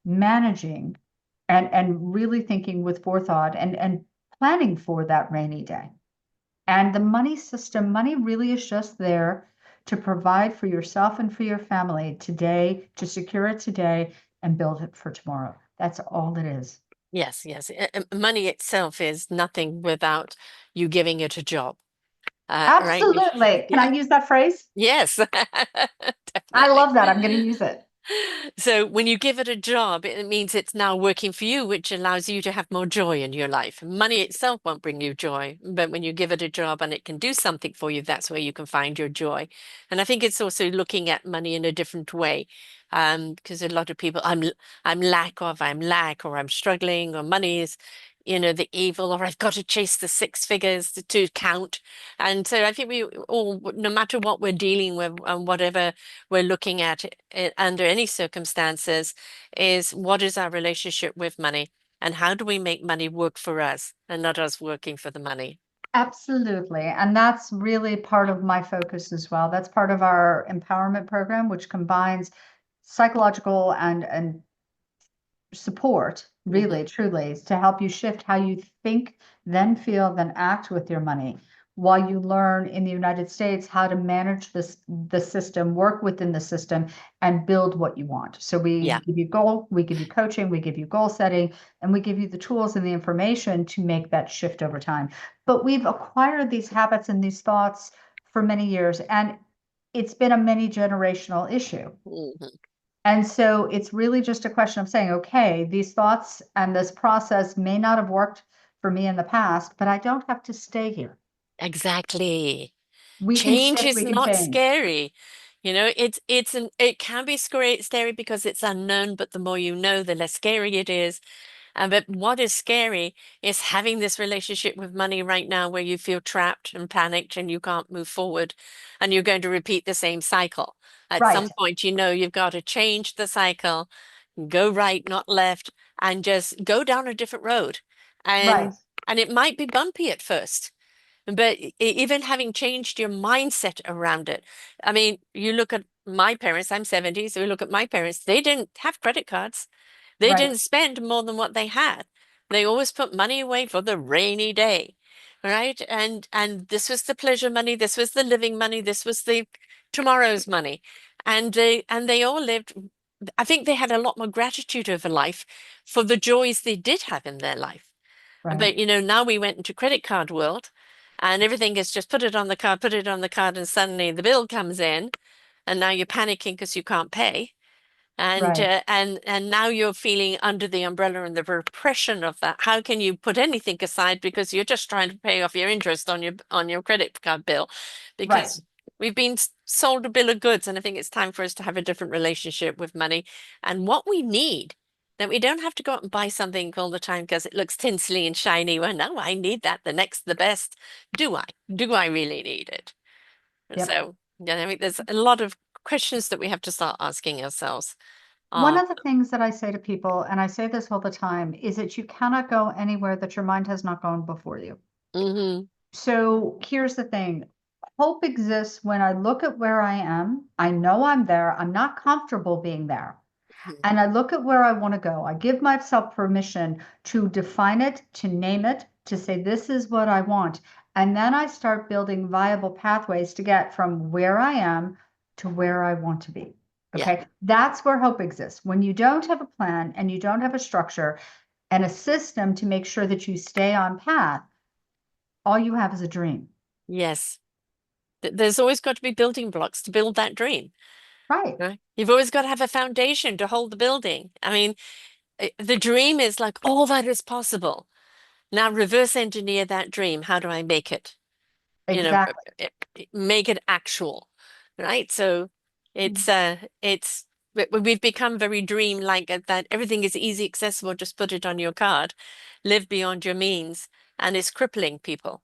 managing and really thinking with forethought and planning for that rainy day. And the money system, money really is just there to provide for yourself and for your family today, to secure it today and build it for tomorrow. That's all it is. Yes, yes. Money itself is nothing without you giving it a job, right? Absolutely. Can Yeah. I use that phrase? Yes, I definitely. love that. I'm going to use it. So when you give it a job, it means it's now working for you, which allows you to have more joy in your life. Money itself won't bring you joy, but when you give it a job and it can do something for you, that's where you can find your joy. And I think it's also looking at money in a different way. Because a lot of people, I'm lack, or I'm struggling, or money is, the evil, or I've got to chase the six figures to count. And so I think we all, no matter what we're dealing with and whatever we're looking at it under any circumstances is what is our relationship with money and how do we make money work for us and not us working for the money? Absolutely. And that's really part of my focus as well. That's part of our empowerment program, which combines psychological and support, Hmm. really, truly, is to help you shift how you think, then feel, then act with your money. while you learn in the United States how to manage the system, work within the system, and build what you want. So we Yeah. give you goal, we give you coaching, we give you goal setting, and we give you the tools and the information to make that shift over time. But we've acquired these habits and these thoughts for many years, and it's been a many generational issue. Mhm. And so it's really just a question of saying, okay, these thoughts and this process may not have worked for me in the past, but I don't have to stay here. Exactly. We can Change shift, is we can not change. scary. It can be scary because it's unknown, but the more you know, the less scary it is. But what is scary is having this relationship with money right now where you feel trapped and panicked and you can't move forward and you're going to repeat the same cycle. At some Right, point, you've got to change the cycle, go right, not left, and just go down a different road. right, And and it might be bumpy at first. But even having changed your mindset around it, I mean, you look at my parents, I'm 70, so you look at my parents, they didn't have credit cards. They right, didn't spend more than what they had. They always put money away for the rainy day, right? And this was the pleasure money, this was the living money, this was the tomorrow's money. And they all lived, I think they had a lot more gratitude over life for the joys they did have in their life. right, But now we went into credit card world and everything is just put it on the card, put it on the card, and suddenly the bill comes in, and now you're panicking because you can't pay. And right, now you're feeling under the umbrella and the repression of that. How can you put anything aside because you're just trying to pay off your interest on your credit card bill? right. Because we've been sold a bill of goods, and I think it's time for us to have a different relationship with money and what we need. That we don't have to go out and buy something all the time because it looks tinsely and shiny. Well, no, I need that. The next, the best. Do I? Do I really need it? Yep. So, yeah, I mean, there's a lot of questions that we have to start asking ourselves. One Uh, of the things that I say to people, and I say this all the time, is that you cannot go anywhere that your mind has not gone before you. hmm So here's the thing. Hope exists when I look at where I am. I know I'm there. I'm not comfortable being there. And I look at where I want to go. I give myself permission to define it, to name it, to say, this is what I want. And then I start building viable pathways to get from where I am to where I want to be. Yeah. Okay. That's where hope exists. When you don't have a plan and you don't have a structure and a system to make sure that you stay on path, all you have is a dream. Yes. There's always got to be building blocks to build that dream, Right. right? You've always got to have a foundation to hold the building. I mean, the dream is like all that is possible. Now reverse engineer that dream. How do I make it? You know, Exactly. make it actual, right? So it's we've become very dream-like at that everything is easy accessible. Just put it on your card, live beyond your means, and it's crippling people.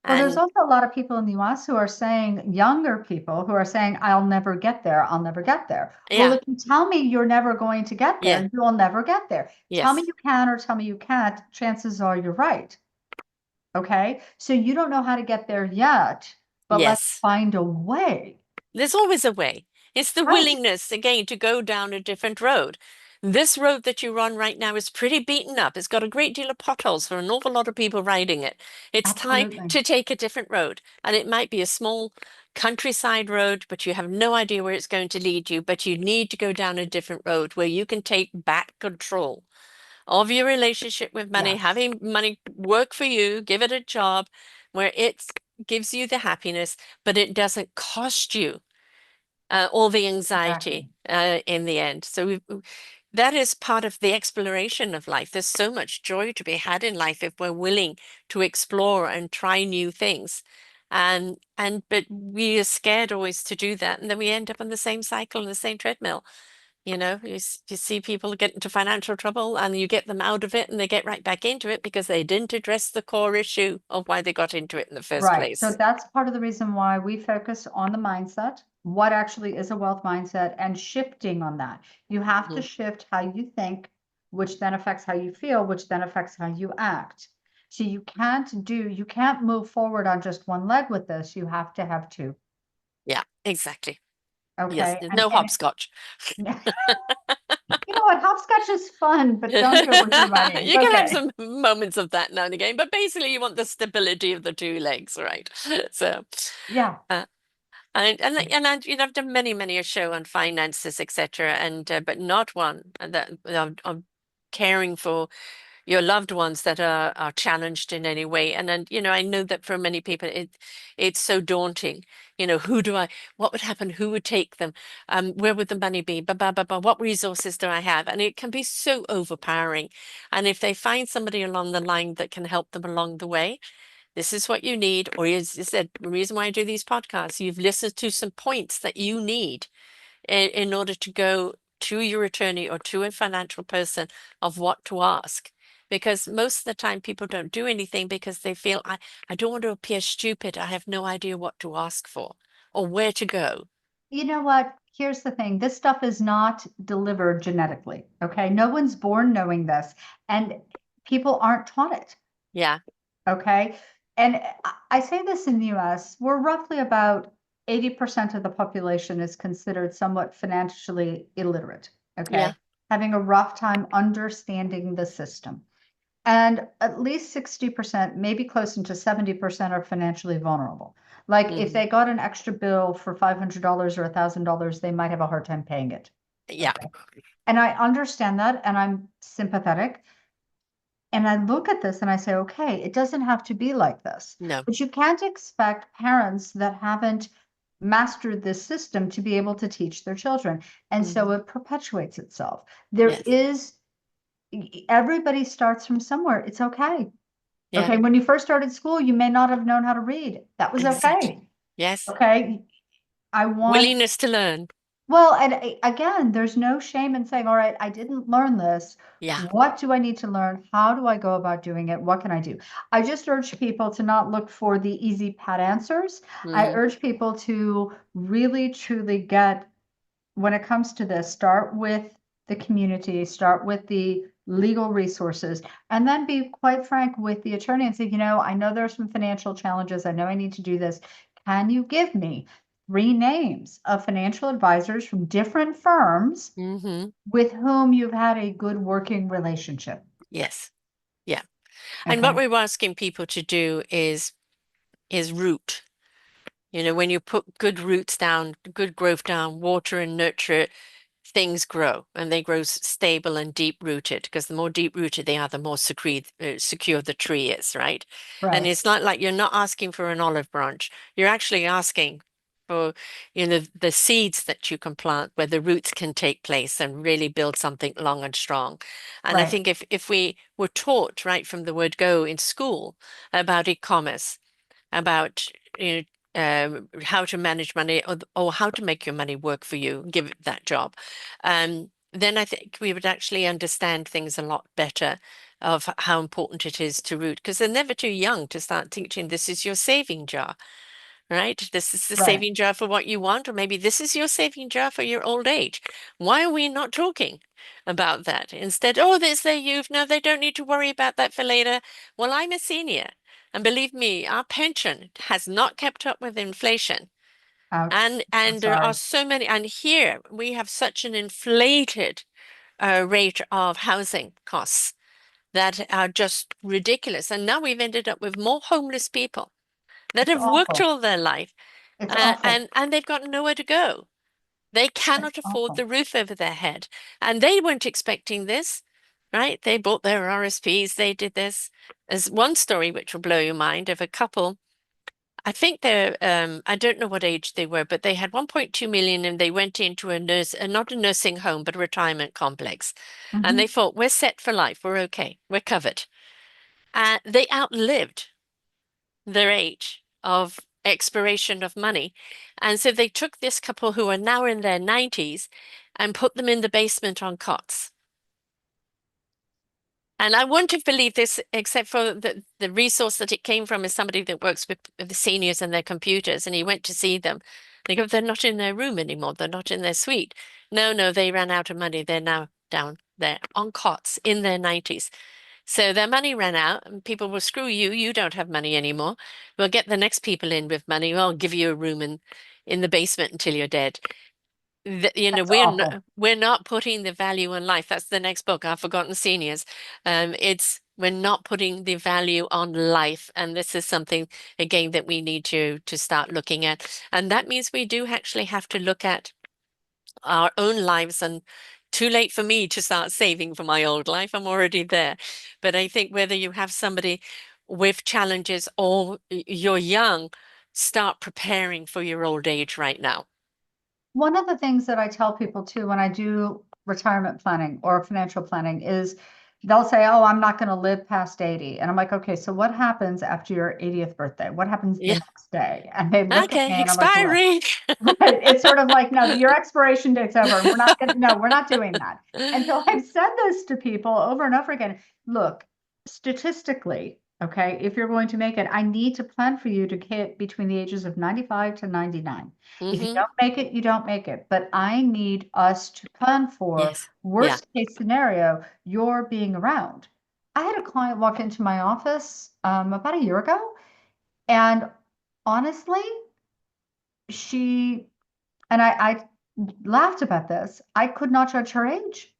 Well, there's And also a lot of people in the US who are saying, younger people who are saying, I'll never get there. I'll never get there. Well, yeah, if you tell me you're never going to get yeah, there, you'll never get there. Tell me yes, you can or tell me you can't, chances are you're right. Okay. So you don't know how to get there yet, but let's yes. find a way. There's always a way. It's the Right. willingness, again, to go down a different road. This road that you're on right now is pretty beaten up. It's got a great deal of potholes for an awful lot of people riding it. It's time Absolutely. to take a different road. And it might be a small countryside road, but you have no idea where it's going to lead you. But you need to go down a different road where you can take back control of your relationship with money, Yes. having money work for you, give it a job where it gives you the happiness, but it doesn't cost you all the Exactly. anxiety in the end. So that is part of the exploration of life. There's so much joy to be had in life if we're willing to explore and try new things. But we are scared always to do that, and then we end up on the same cycle and the same treadmill. You see people get into financial trouble and you get them out of it and they get right back into it because they didn't address the core issue of why they got into it in the first Right. So place. that's part of the reason why we focus on the mindset, what actually is a wealth mindset, and shifting on that. You have to Mhm. shift how you think, which then affects how you feel, which then affects how you act. So you can't move forward on just one leg with this. You have to have two. Yeah, exactly. Yes, Okay. there's And no and hopscotch. you know what? Hopscotch is fun, but don't do it with your money. You can have Okay. some moments of that now and again, but basically you want the stability of the two legs, right? So, Yeah. uh, I've done many a show on finances, etc. And but not one that of caring for your loved ones that are challenged in any way. And then, I know that for many people it's so daunting. Who do I, what would happen? Who would take them? Where would the money be? What resources do I have? And it can be so overpowering. And if they find somebody along the line that can help them along the way, this is what you need. Or as you said, the reason why I do these podcasts, you've listened to some points that you need in order to go to your attorney or to a financial person of what to ask. Because most of the time people don't do anything because they feel, I don't want to appear stupid. I have no idea what to ask for or where to go. You know what? Here's the thing. This stuff is not delivered genetically. Okay. No one's born knowing this, and people aren't taught it. Yeah. Okay. And I say this in the US, we're roughly about 80% of the population is considered somewhat financially illiterate. Yeah. Okay. Having a rough time understanding the system. And at least 60%, maybe close to 70% are financially vulnerable. Like if Hmm. they got an extra bill for $500 or $1,000, they might have a hard time paying it. Yeah. Okay. And I understand that and I'm sympathetic. And I look at this and I say, okay, it doesn't have to be like this. No. But you can't expect parents that haven't mastered this system to be able to teach their children. And so Hmm. it perpetuates itself. There Yes. is, everybody starts from somewhere. It's okay. Yeah. Okay. When you first started school, you may not have known how to read. That was Exactly. okay. Yes. Okay. I want, Willingness to learn. well, and again, there's no shame in saying, all right, I didn't learn this. Yeah. What do I need to learn? How do I go about doing it? What can I do? I just urge people to not look for the easy pat answers. I Hmm. urge people to really, truly get, when it comes to this, start with the community, start with the legal resources, and then be quite frank with the attorney and say, I know there's some financial challenges. I know I need to do this. Can you give me 3 names of financial advisors from different firms Hmm. with whom you've had a good working relationship? Yes. Yeah. And what Okay. we're asking people to do is root. When you put good roots down, good growth down, water and nurture it, things grow and they grow stable and deep rooted because the more deep rooted they are, the more secure the tree is, right? And Right. it's not like you're not asking for an olive branch. You're actually asking for, the seeds that you can plant where the roots can take place and really build something long and strong. And I Right. think if we were taught right from the word go in school about e-commerce, about how to manage money or how to make your money work for you, give it that job, then I think we would actually understand things a lot better of how important it is to root because they're never too young to start teaching this is your saving jar, right? This is the Right. saving jar for what you want, or maybe this is your saving jar for your old age. Why are we not talking about that? Instead, oh, there's their youth. No, they don't need to worry about that for later. Well, I'm a senior, and believe me, our pension has not kept up with inflation. Ouch. I'm And there are sorry. so many, and here we have such an inflated rate of housing costs that are just ridiculous. And now we've ended up with more homeless people that It's have worked awful. all their life It's awful. and they've got nowhere to go. They It's cannot afford awful. the roof over their head. And they weren't expecting this, right? They bought their RSPs, they did this. There's one story which will blow your mind of a couple. I think they're, I don't know what age they were, but they had 1.2 million and they went into not a nursing home, but a retirement complex. And they Mhm. thought, we're set for life. We're okay. We're covered. They outlived their age of expiration of money. And so they took this couple who are now in their 90s and put them in the basement on cots. And I wouldn't have believed this except for the resource that it came from is somebody that works with the seniors and their computers. And he went to see them. They go, they're not in their room anymore. They're not in their suite. No, no, they ran out of money. They're now down there on cots in their 90s. So their money ran out, and people will screw you. You don't have money anymore. We'll get the next people in with money. I'll give you a room in the basement until you're dead. You know, That's awful. we're not putting the value on life. That's the next book, I've Forgotten Seniors. It's we're not putting the value on life, and this is something again that we need to start looking at. And that means we do actually have to look at our own lives. And too late for me to start saving for my old life. I'm already there. But I think whether you have somebody with challenges or you're young, start preparing for your old age right now. One of the things that I tell people too when I do retirement planning or financial planning is they'll say, "Oh, I'm not going to live past 80." And I'm like, "Okay, so what happens after your 80th birthday? What happens the Yeah. next day?" And they look at me Okay. and I'm like, "Look." Expiring. Right. It's sort of like, no, your expiration date's over. We're not gonna, no, we're not doing that. And so I've said this to people over and over again. Look, statistically, okay, if you're going to make it, I need to plan for you to hit between the ages of 95 to 99. If you Hmm. don't make it, you don't make it. But I need us to plan for Yes. Yeah. worst case scenario, you're being around. I had a client walk into my office about a year ago, and honestly, she I laughed about this. I could not judge her age.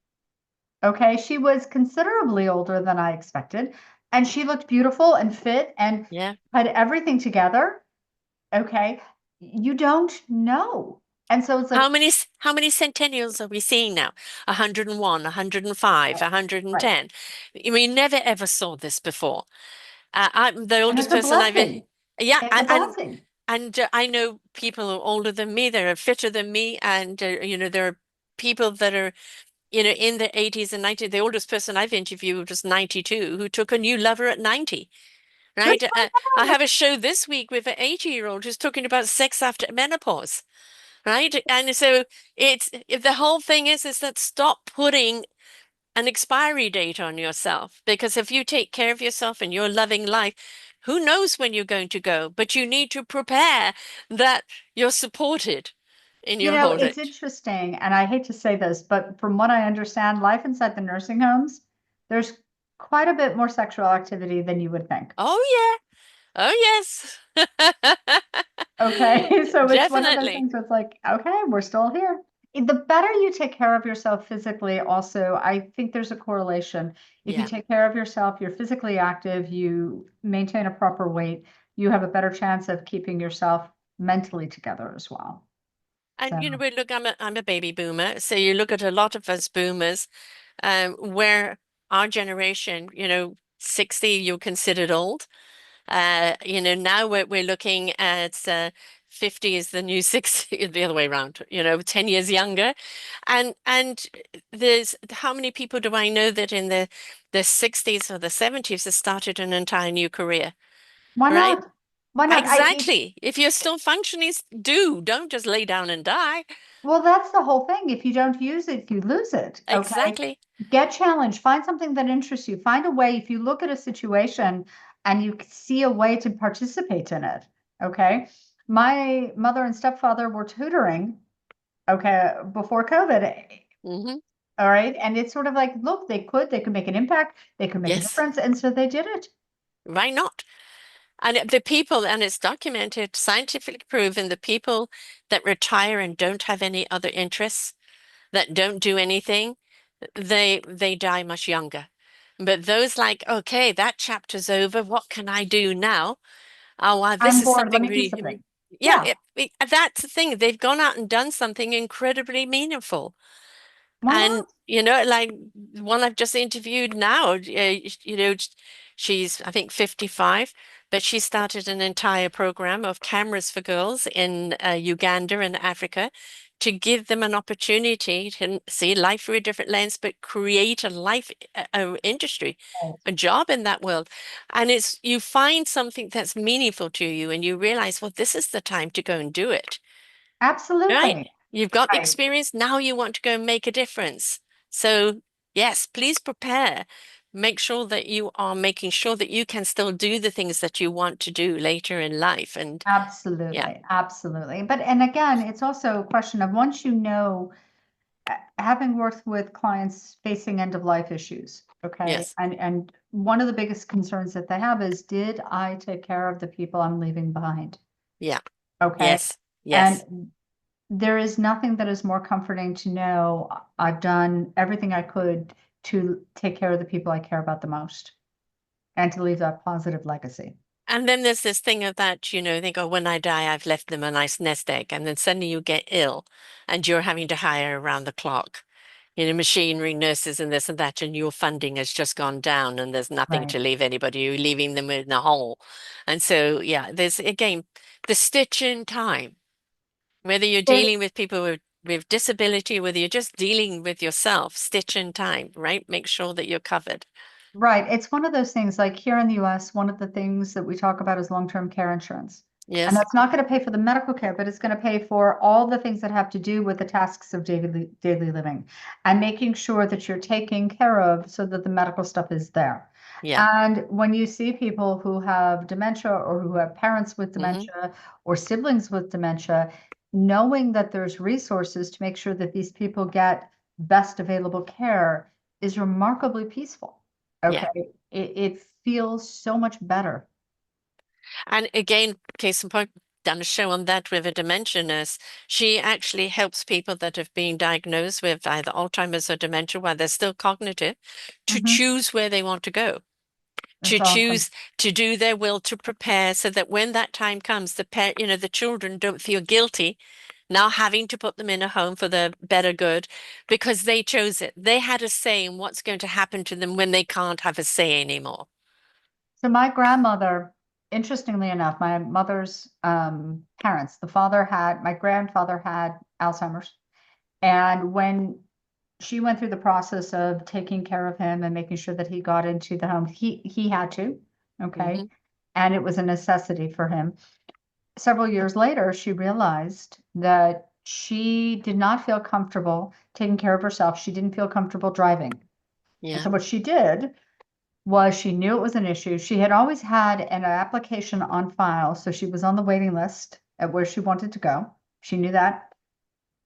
Okay. She was considerably older than I expected, and she looked beautiful and fit and Yeah. had everything together. Okay. You don't know. And so it's like, How many centennials are we seeing now? 101, 105, right, right. 110. We never ever saw this before. I'm the And oldest it's a person I've blessing. yeah, It's a blessing. I know people who are older than me, that are fitter than me, and you know, there are people that are, you know, in their 80s and 90s. The oldest person I've interviewed was 92, who took a new lover at 90, Good right? for I them. have a show this week with an 80-year-old who's talking about sex after menopause, right? And so the whole thing is that stop putting an expiry date on yourself, because if you take care of yourself and you're loving life, who knows when you're going to go, but you need to prepare that you're supported in You your know, old it's age. interesting, and I hate to say this, but from what I understand, life inside the nursing homes, there's quite a bit more sexual activity than you would think. Oh yeah. Oh yes. Okay, so it's one of those Definitely. things where it's like, okay, we're still here. The better you take care of yourself physically, also, I think there's a correlation. If you Yeah. take care of yourself, you're physically active, you maintain a proper weight, you have a better chance of keeping yourself mentally together as well. And you know, So, we look, I'm a baby boomer, so you look at a lot of us boomers, where our generation, you know, 60, you're considered old. You know, now we're looking at 50 is the new 60, the other way around, you know, 10 years younger. And there's how many people do I know that in the 60s or the 70s have started an entire new career, why right? not? Why not? Exactly. If you're still functioning, don't just lay down and die. Well, that's the whole thing. If you don't use it, you lose it. Okay. Exactly. Get challenged. Find something that interests you. Find a way. If you look at a situation and you see a way to participate in it. Okay. My mother and stepfather were tutoring, okay, before COVID. Hmm. All right. And it's sort of like, look, they could make an impact, they could make a Yes. difference. And so they did it. Why not? The people, and it's documented, scientifically proven, the people that retire and don't have any other interests, that don't do anything, they die much younger. But those like, okay, that chapter's over. What can I do now? Oh, wow, this I'm is bored. Let something me do really, something. yeah, Yeah. that's the thing. They've gone out and done something incredibly meaningful. Why And, not? you know, like one I've just interviewed now, you know, she's, I think, 55, but she started an entire program of cameras for girls in Uganda and Africa to give them an opportunity to see life through a different lens, but create a life industry, Right. a job in that world. And it's, you find something that's meaningful to you and you realize, well, this is the time to go and do it. Right? Absolutely. You've got the Right. experience. Now you want to go and make a difference. So, yes, please prepare. Make sure that you are making sure that you can still do the things that you want to do later in life. And yeah, Absolutely, absolutely. But and again, it's also a question of once you know, having worked with clients facing end of life issues, okay? yes, And one of the biggest concerns that they have is, did I take care of the people I'm leaving behind? yeah, Okay. yes, yes. And there is nothing that is more comforting to know I've done everything I could to take care of the people I care about the most and to leave that positive legacy. And then there's this thing of that, think, oh, when I die, I've left them a nice nest egg. And then suddenly you get ill and you're having to hire around the clock, machinery, nurses, and this and that. And your funding has just gone down and there's nothing Right. to leave anybody. You're leaving them in a hole. And so, yeah, there's again the stitch in time, whether you're It, dealing with people with disability, whether you're just dealing with yourself, stitch in time, right? Make sure that you're covered. right. It's one of those things like here in the US, one of the things that we talk about is long-term care insurance. And Yes. that's not going to pay for the medical care, but it's going to pay for all the things that have to do with the tasks of daily living and making sure that you're taken care of so that the medical stuff is there. Yeah. And when you see people who have dementia or who have parents with Hmm. dementia or siblings with dementia, knowing that there's resources to make sure that these people get best available care is remarkably peaceful. Yeah. Okay. It feels so much better. And again, case in point, done a show on that with a dementia nurse. She actually helps people that have been diagnosed with either Alzheimer's or dementia while they're still cognitive to Hmm. choose where they want to go, to That's awesome. choose to do their will, to prepare so that when that time comes, the children don't feel guilty now having to put them in a home for the better good because they chose it. They had a say in what's going to happen to them when they can't have a say anymore. So my grandmother, interestingly enough, my mother's parents, my grandfather had Alzheimer's. And when she went through the process of taking care of him and making sure that he got into the home, he had to, okay? Hmm. And it was a necessity for him. Several years later, she realized that she did not feel comfortable taking care of herself. She didn't feel comfortable driving. And Yeah. so what she did was she knew it was an issue. She had always had an application on file, so she was on the waiting list at where she wanted to go. She knew that,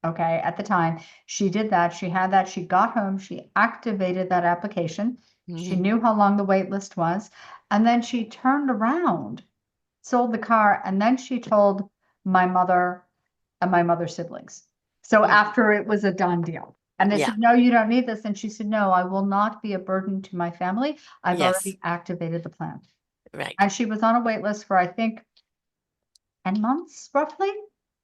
okay, at the time. She did that. She had that. She got home. She activated that application. She Hmm. knew how long the wait list was. And then she turned around, sold the car, and then she told my mother and my mother's siblings. So Mm. after it was a done deal. And they Yeah. said, no, you don't need this. And she said, no, I will not be a burden to my family. I've Yes. already activated the plan. Right. And she was on a wait list for, I think, 10 months roughly.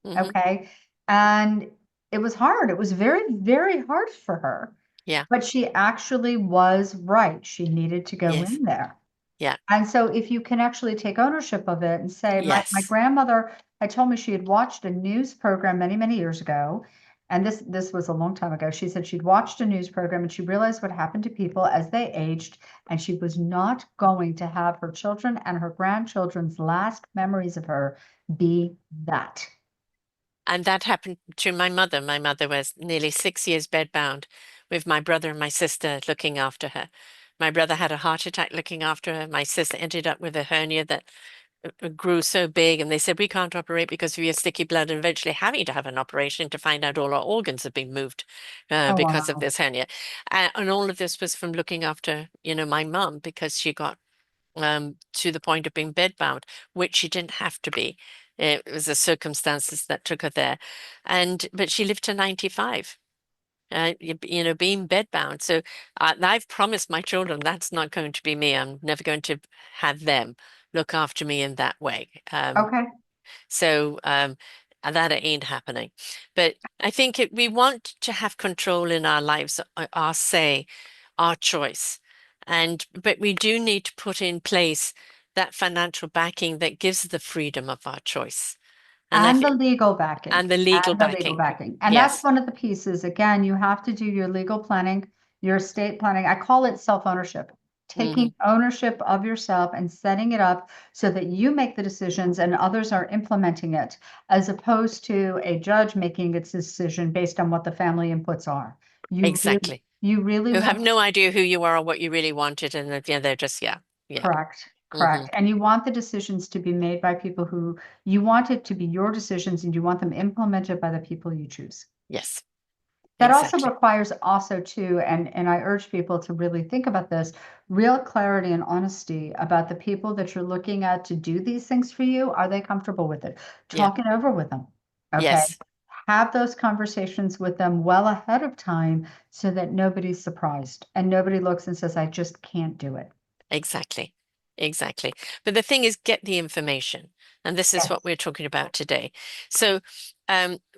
Hmm. Okay. And it was hard. It was very, very hard for her. Yeah. But she actually was right. She needed to go Yes. in there. Yeah. And so if you can actually take ownership of it and say, my Yes. grandmother had told me she had watched a news program many, many years ago. And this was a long time ago. She said she'd watched a news program and she realized what happened to people as they aged. And she was not going to have her children and her grandchildren's last memories of her be that. And that happened to my mother. My mother was nearly 6 years bedbound with my brother and my sister looking after her. My brother had a heart attack looking after her. My sister ended up with a hernia that grew so big, and they said, we can't operate because of your sticky blood, and eventually having to have an operation to find out all our organs have been moved Oh, because of wow. this hernia. And all of this was from looking after, my mum because she got to the point of being bedbound, which she didn't have to be. It was the circumstances that took her there. But she lived to 95, being bedbound. So I've promised my children that's not going to be me. I'm never going to have them look after me in that way. Okay. So and that ain't happening. But I think we want to have control in our lives, our say, our choice. But we do need to put in place that financial backing that gives the freedom of our choice. And I And the think, legal backing, and the legal and the legal backing. backing. And that's Yes. one of the pieces. Again, you have to do your legal planning, your estate planning. I call it self-ownership, Hmm. taking ownership of yourself and setting it up so that you make the decisions and others are implementing it, as opposed to a judge making its decision based on what the family inputs are. Exactly. You really Who have want. no idea who you are or what you really wanted. And yeah, they're just, yeah, yeah. Correct, Hmm. correct. And you want the decisions to be made by people who you want it to be your decisions and you want them implemented by the people you choose. Yes, That also exactly. requires also too, and I urge people to really think about this, real clarity and honesty about the people that you're looking at to do these things for you. Are they comfortable with it? Yeah. Talk it over with them. Okay. Yes. have those conversations with them well ahead of time so that nobody's surprised and nobody looks and says, I just can't do it. Exactly. Exactly. But the thing is, get the information. And this is what Yes. we're talking about today. So,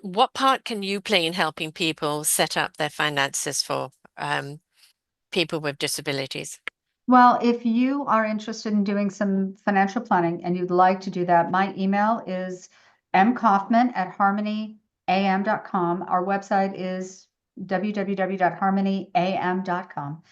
what part can you play in helping people set up their finances for people with disabilities? Well, if you are interested in doing some financial planning and you'd like to do that, my email is mkaufman@harmonyam.com. Our website is www.harmonyam.com.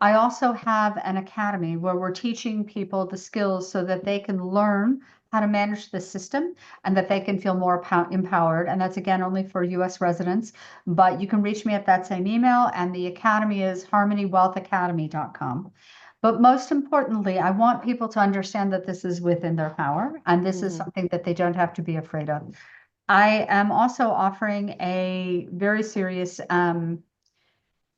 I also have an academy where we're teaching people the skills so that they can learn how to manage the system and that they can feel more empowered. And that's again only for US residents. But you can reach me at that same email, and the academy is harmonywealthacademy.com. But most importantly, I want people to understand that this is within their power and this is Hmm. something that they don't have to be afraid of. I am also offering a very serious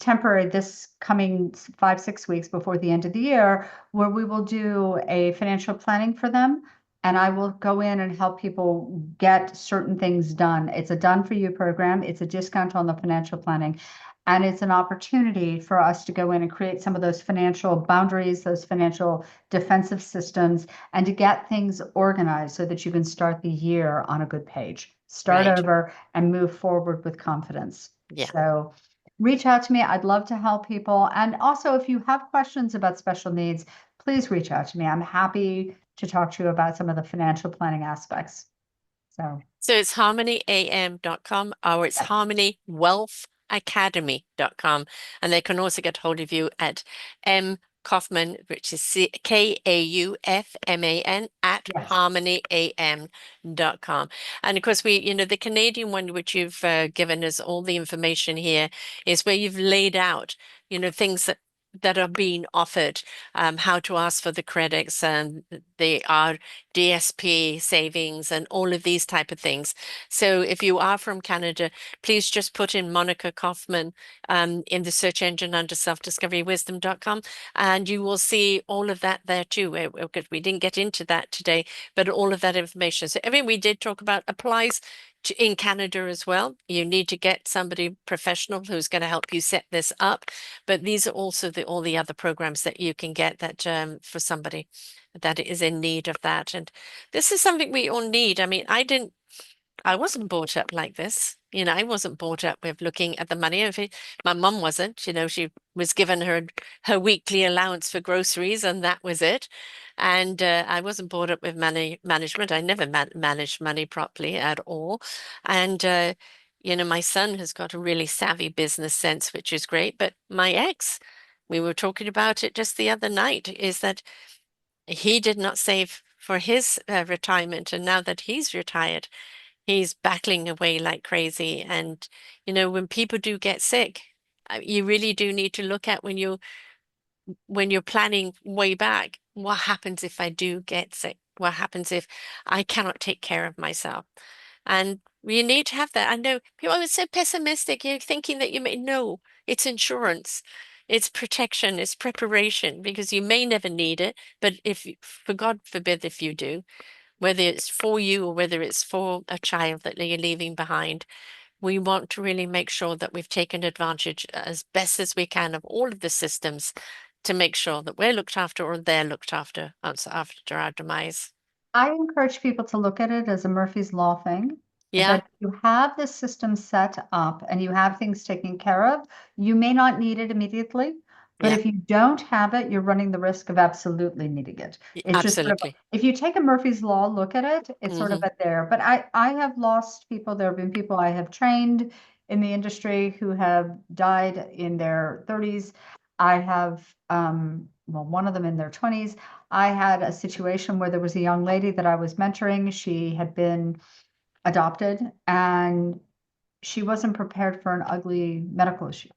temporary this coming 5, 6 weeks before the end of the year, where we will do a financial planning for them. And I will go in and help people get certain things done. It's a done for you program. It's a discount on the financial planning. And it's an opportunity for us to go in and create some of those financial boundaries, those financial defensive systems, and to get things organized so that you can start the year on a good page, start Right. over, and move forward with confidence. Yeah. So reach out to me. I'd love to help people. And also, if you have questions about special needs, please reach out to me. I'm happy to talk to you about some of the financial planning aspects. So, So it's harmonyam.com or it's yes, harmonywealthacademy.com. And they can also get hold of you at M. Kaufman, which is Kaufman at yes. harmonyam.com. And of course, the Canadian one, which you've given us all the information here, is where you've laid out, things that are being offered, how to ask for the credits and the DSP savings and all of these type of things. So if you are from Canada, please just put in Monica Kaufman in the search engine under selfdiscoverywisdom.com, and you will see all of that there too. We didn't get into that today, but all of that information. So everything we did talk about applies in Canada as well. You need to get somebody professional who's going to help you set this up. But these are also all the other programs that you can get that for somebody that is in need of that. And this is something we all need. I mean, I wasn't brought up like this. I wasn't brought up with looking at the money. My mum wasn't, she was given her weekly allowance for groceries and that was it. And I wasn't brought up with money management. I never managed money properly at all. And my son has got a really savvy business sense, which is great. But my ex, we were talking about it just the other night, is that he did not save for his retirement. And now that he's retired, he's battling away like crazy. And, when people do get sick, you really do need to look at when you're planning way back, what happens if I do get sick? What happens if I cannot take care of myself? And you need to have that. I know people are so pessimistic. You're thinking that you may know it's insurance, it's protection, it's preparation, because you may never need it. But for God forbid, if you do, whether it's for you or whether it's for a child that you're leaving behind, we want to really make sure that we've taken advantage as best as we can of all of the systems to make sure that we're looked after or they're looked after after our demise. I encourage people to look at it as a Murphy's Law thing, Yeah, that you have the system set up and you have things taken care of. You may not need it immediately, but yeah, if you don't have it, you're running the risk of absolutely needing it. It's just sort of, absolutely. if you take a Murphy's Law look at it, it's sort of Hmm. at there. But I have lost people. There have been people I have trained in the industry who have died in their 30s. I have, well, one of them in their 20s. I had a situation where there was a young lady that I was mentoring. She had been adopted and she wasn't prepared for an ugly medical issue.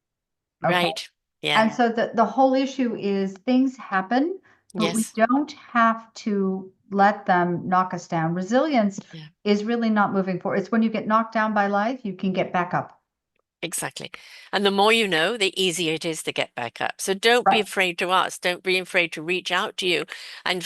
Okay. Right. Yeah. And so the whole issue is things happen, but we Yes. don't have to let them knock us down. Resilience Yeah. is really not moving forward. It's when you get knocked down by life, you can get back up. Exactly. And the more you know, the easier it is to get back up. So don't be Right. afraid to ask. Don't be afraid to reach out to you. And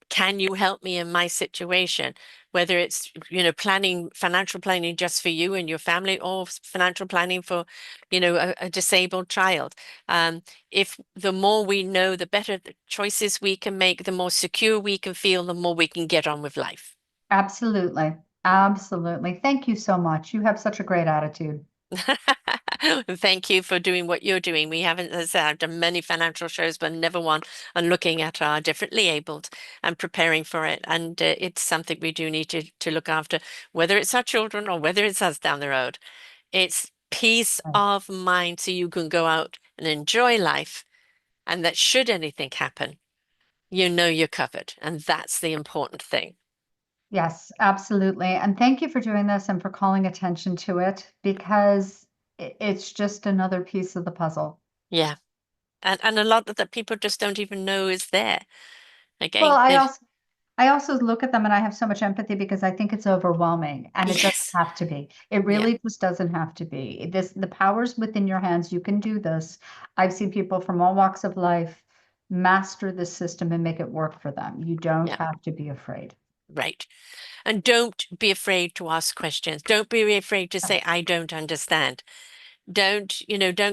can you help me in my situation? Whether it's, planning, financial planning just for you and your family, or financial planning for, a disabled child. Um, if the more we know, the better the choices we can make, the more secure we can feel, the more we can get on with life. Absolutely. Absolutely. Thank you so much. You have such a great attitude. Thank you for doing what you're doing. We haven't, as I said, I've done many financial shows, but never one on looking at our differently abled and preparing for it. And it's something we do need to look after, whether it's our children or whether it's us down the road. It's peace Right. of mind so you can go out and enjoy life. And that should anything happen, you know you're covered. And that's the important thing. Yes, absolutely. And thank you for doing this and for calling attention to it because it's just another piece of the puzzle. Yeah. And a lot that people just don't even know is there. Well, Again, they've, I also look at them and I have so much empathy because I think it's overwhelming and it doesn't yes. have to be. It Yeah. really just doesn't have to be. The power's within your hands. You can do this. I've seen people from all walks of life master this system and make it work for them. You don't Yeah. have to be afraid. Right. And don't be afraid to ask questions. Don't be afraid to say, I don't understand. Don't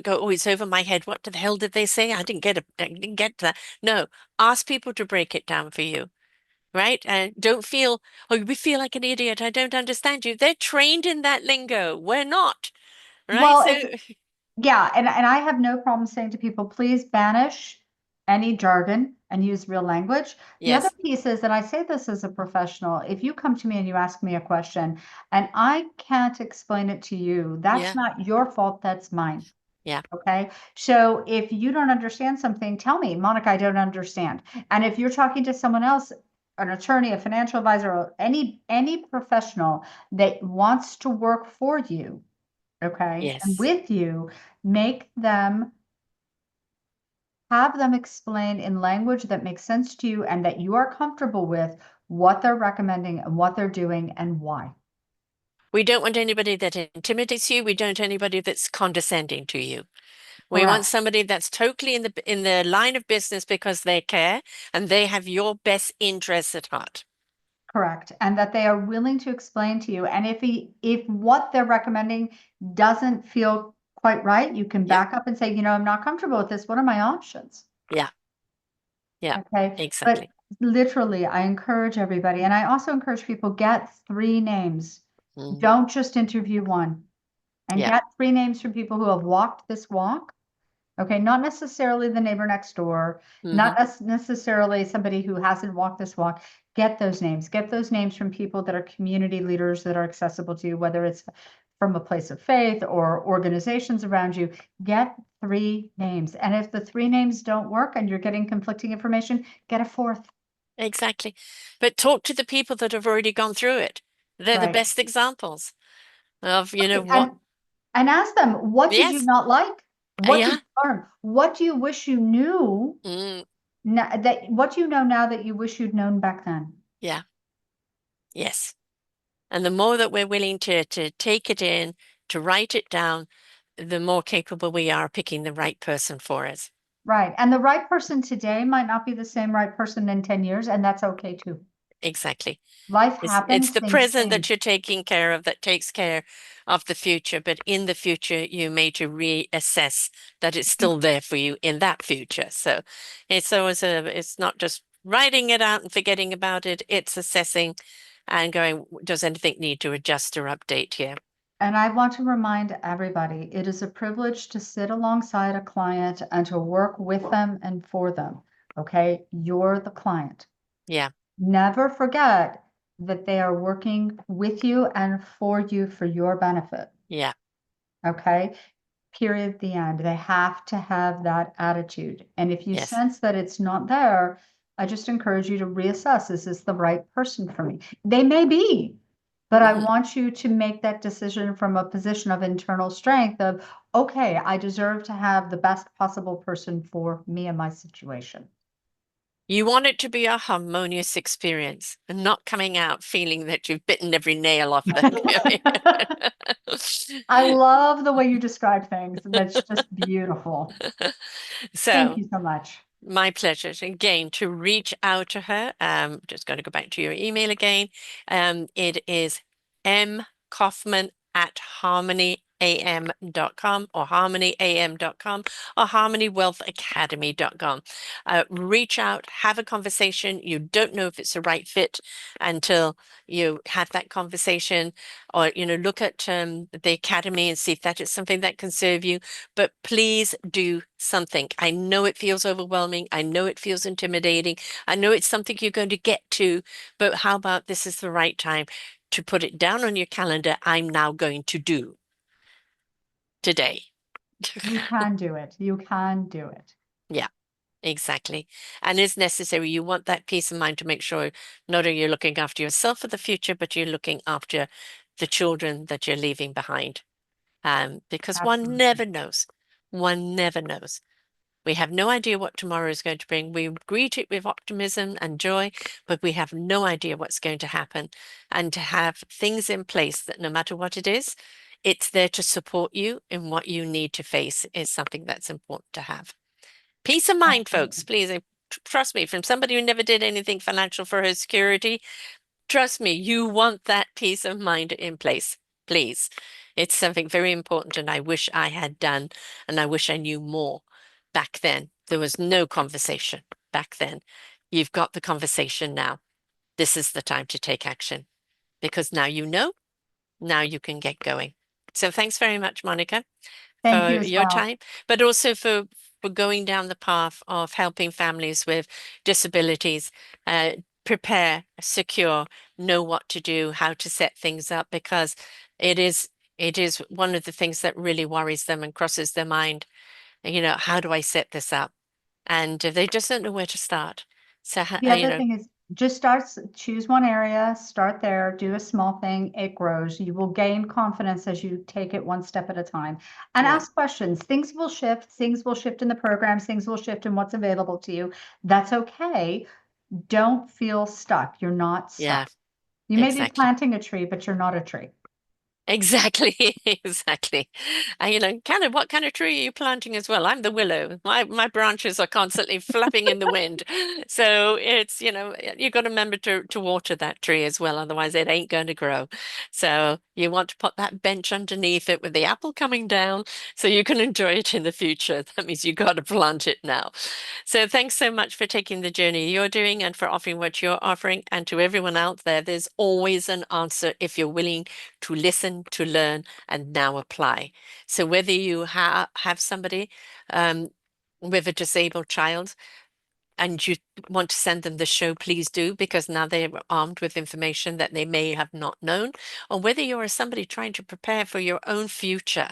go, oh, it's over my head. What the hell did they say? I didn't get that. No, ask people to break it down for you, right? And don't feel, oh, we feel like an idiot. I don't understand you. They're trained in that lingo. We're not, right? Well, So, it's yeah, and I have no problem saying to people, please banish any jargon and use real language. The other yes. piece is that I say this as a professional. If you come to me and you ask me a question and I can't explain it to you, that's Yeah. not your fault, that's mine. Yeah. Okay. So if you don't understand something, tell me, Monica, I don't understand. And if you're talking to someone else, an attorney, a financial advisor, or any professional that wants to work for you, okay, and Yes. with you, make them have them explain in language that makes sense to you and that you are comfortable with what they're recommending and what they're doing and why. We don't want anybody that intimidates you. We don't want anybody that's condescending to you. We want Correct. somebody that's totally in the line of business because they care and they have your best interests at heart. Correct. And that they are willing to explain to you. And if what they're recommending doesn't feel quite right, you can Yeah. back up and say, I'm not comfortable with this. What are my options? Yeah. Yeah. Okay. But Exactly. literally, I encourage everybody, and I also encourage people, get 3 names. Mm, Don't just interview one, and yeah. get 3 names from people who have walked this walk. Okay, not necessarily the neighbor next door, Hmm. not necessarily somebody who hasn't walked this walk. Get those names. Get those names from people that are community leaders that are accessible to you, whether it's from a place of faith or organizations around you. Get 3 names. And if the 3 names don't work and you're getting conflicting information, get a fourth. Exactly. But talk to the people that have already gone through it. They're the Right. best examples of, Right. what. And ask them, what did you Yes. not like? What did Yeah. you learn? What do you wish you knew Mm, now that what do you know now that you wish you'd known back then? yeah. Yes. And the more that we're willing to take it in, to write it down, the more capable we are picking the right person for us. Right. And the right person today might not be the same right person in 10 years, and that's okay too. Exactly. Life It's happens, the things present that change. you're taking care of that takes care of the future, but in the future, you may to reassess that it's still there for you in that future. So it's not just writing it out and forgetting about it, it's assessing and going, does anything need to adjust or update here? And I want to remind everybody, it is a privilege to sit alongside a client and to work with them and for them. Okay. You're the client. Yeah, Never forget that they are working with you and for you for your benefit. yeah, Okay. Period, the end. They have to have that attitude. And if you yes. sense that it's not there, I just encourage you to reassess. Is this the right person for me? They may be, but I Hmm. want you to make that decision from a position of internal strength of, okay, I deserve to have the best possible person for me and my situation. You want it to be a harmonious experience and not coming out feeling that you've bitten every nail off the. I love the way you describe things. That's just beautiful. Thank So you so much. My pleasure. Again, to reach out to her, just going to go back to your email again. It is mkaufman@harmonyam.com or harmonyam.com or harmonywealthacademy.com. Reach out, have a conversation. You don't know if it's the right fit until you have that conversation, or look at the academy and see if that is something that can serve you. But please do something. I know it feels overwhelming. I know it feels intimidating. I know it's something you're going to get to, but how about this is the right time to put it down on your calendar? I'm now going to do today. You can do it. You can do it. Yeah. Exactly. And it's necessary. You want that peace of mind to make sure not only you're looking after yourself for the future, but you're looking after the children that you're leaving behind. Because one Absolutely. never knows. One never knows. We have no idea what tomorrow is going to bring. We greet it with optimism and joy, but we have no idea what's going to happen. And to have things in place that no matter what it is, it's there to support you in what you need to face is something that's important to have. Peace of mind, folks, Absolutely. please. Trust me, from somebody who never did anything financial for her security, trust me, you want that peace of mind in place, please. It's something very important, and I wish I had done, and I wish I knew more back then. There was no conversation back then. You've got the conversation now. This is the time to take action because now you know, now you can get going. So thanks very much, Monica, Thank for you as your well. time, but also for going down the path of helping families with disabilities prepare, secure, know what to do, how to set things up, because it is it is one of the things that really worries them and crosses their mind. How do I set this up? And they just don't know where to start. So, The other thing is just choose one area, start there, do a small thing, it grows. You will gain confidence as you take it one step at a time and yeah, ask questions. Things will shift in the programs, things will shift in what's available to you. That's okay. Don't feel stuck. You're not yeah, stuck. You may be exactly. planting a tree, but you're not a tree. Exactly, exactly. And kind of what kind of tree are you planting as well? I'm the willow. My branches are constantly flapping in the wind. So it's, you got to remember to water that tree as well, otherwise it ain't going to grow. So you want to put that bench underneath it with the apple coming down so you can enjoy it in the future. That means you got to plant it now. So thanks so much for taking the journey you're doing and for offering what you're offering. And to everyone out there, there's always an answer if you're willing to listen, to learn, and now apply. So whether you have somebody um, with a disabled child and you want to send them the show, please do, because now they're armed with information that they may have not known, or whether you're somebody trying to prepare for your own future,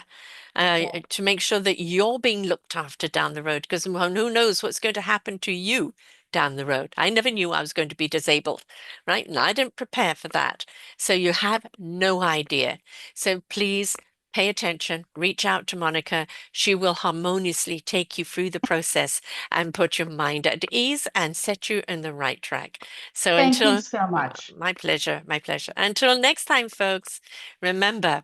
Yeah. to make sure that you're being looked after down the road, because who knows what's going to happen to you down the road. I never knew I was going to be disabled, right? And I didn't prepare for that. So you have no idea. So please pay attention, reach out to Monica. She will harmoniously take you through the process and put your mind at ease and set you in the right track. So Thank you until, so much. my pleasure, my pleasure. Until next time, folks, remember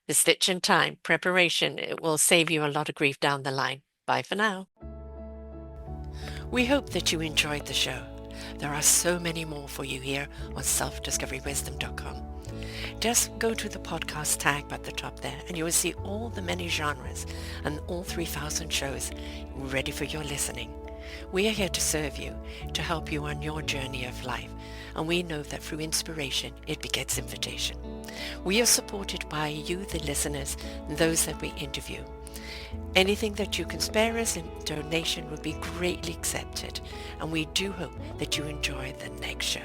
the stitch in time, preparation, it will save you a lot of grief down the line. Bye for now. We hope that you enjoyed the show. There are so many more for you here on selfdiscoverywisdom.com. Just go to the podcast tab at the top there and you will see all the many genres and all 3,000 shows ready for your listening. We are here to serve you, to help you on your journey of life, and we know that through inspiration, it begets invitation. We are supported by you, the listeners, and those that we interview. Anything that you can spare us in donation would be greatly accepted, and we do hope that you enjoy the next show.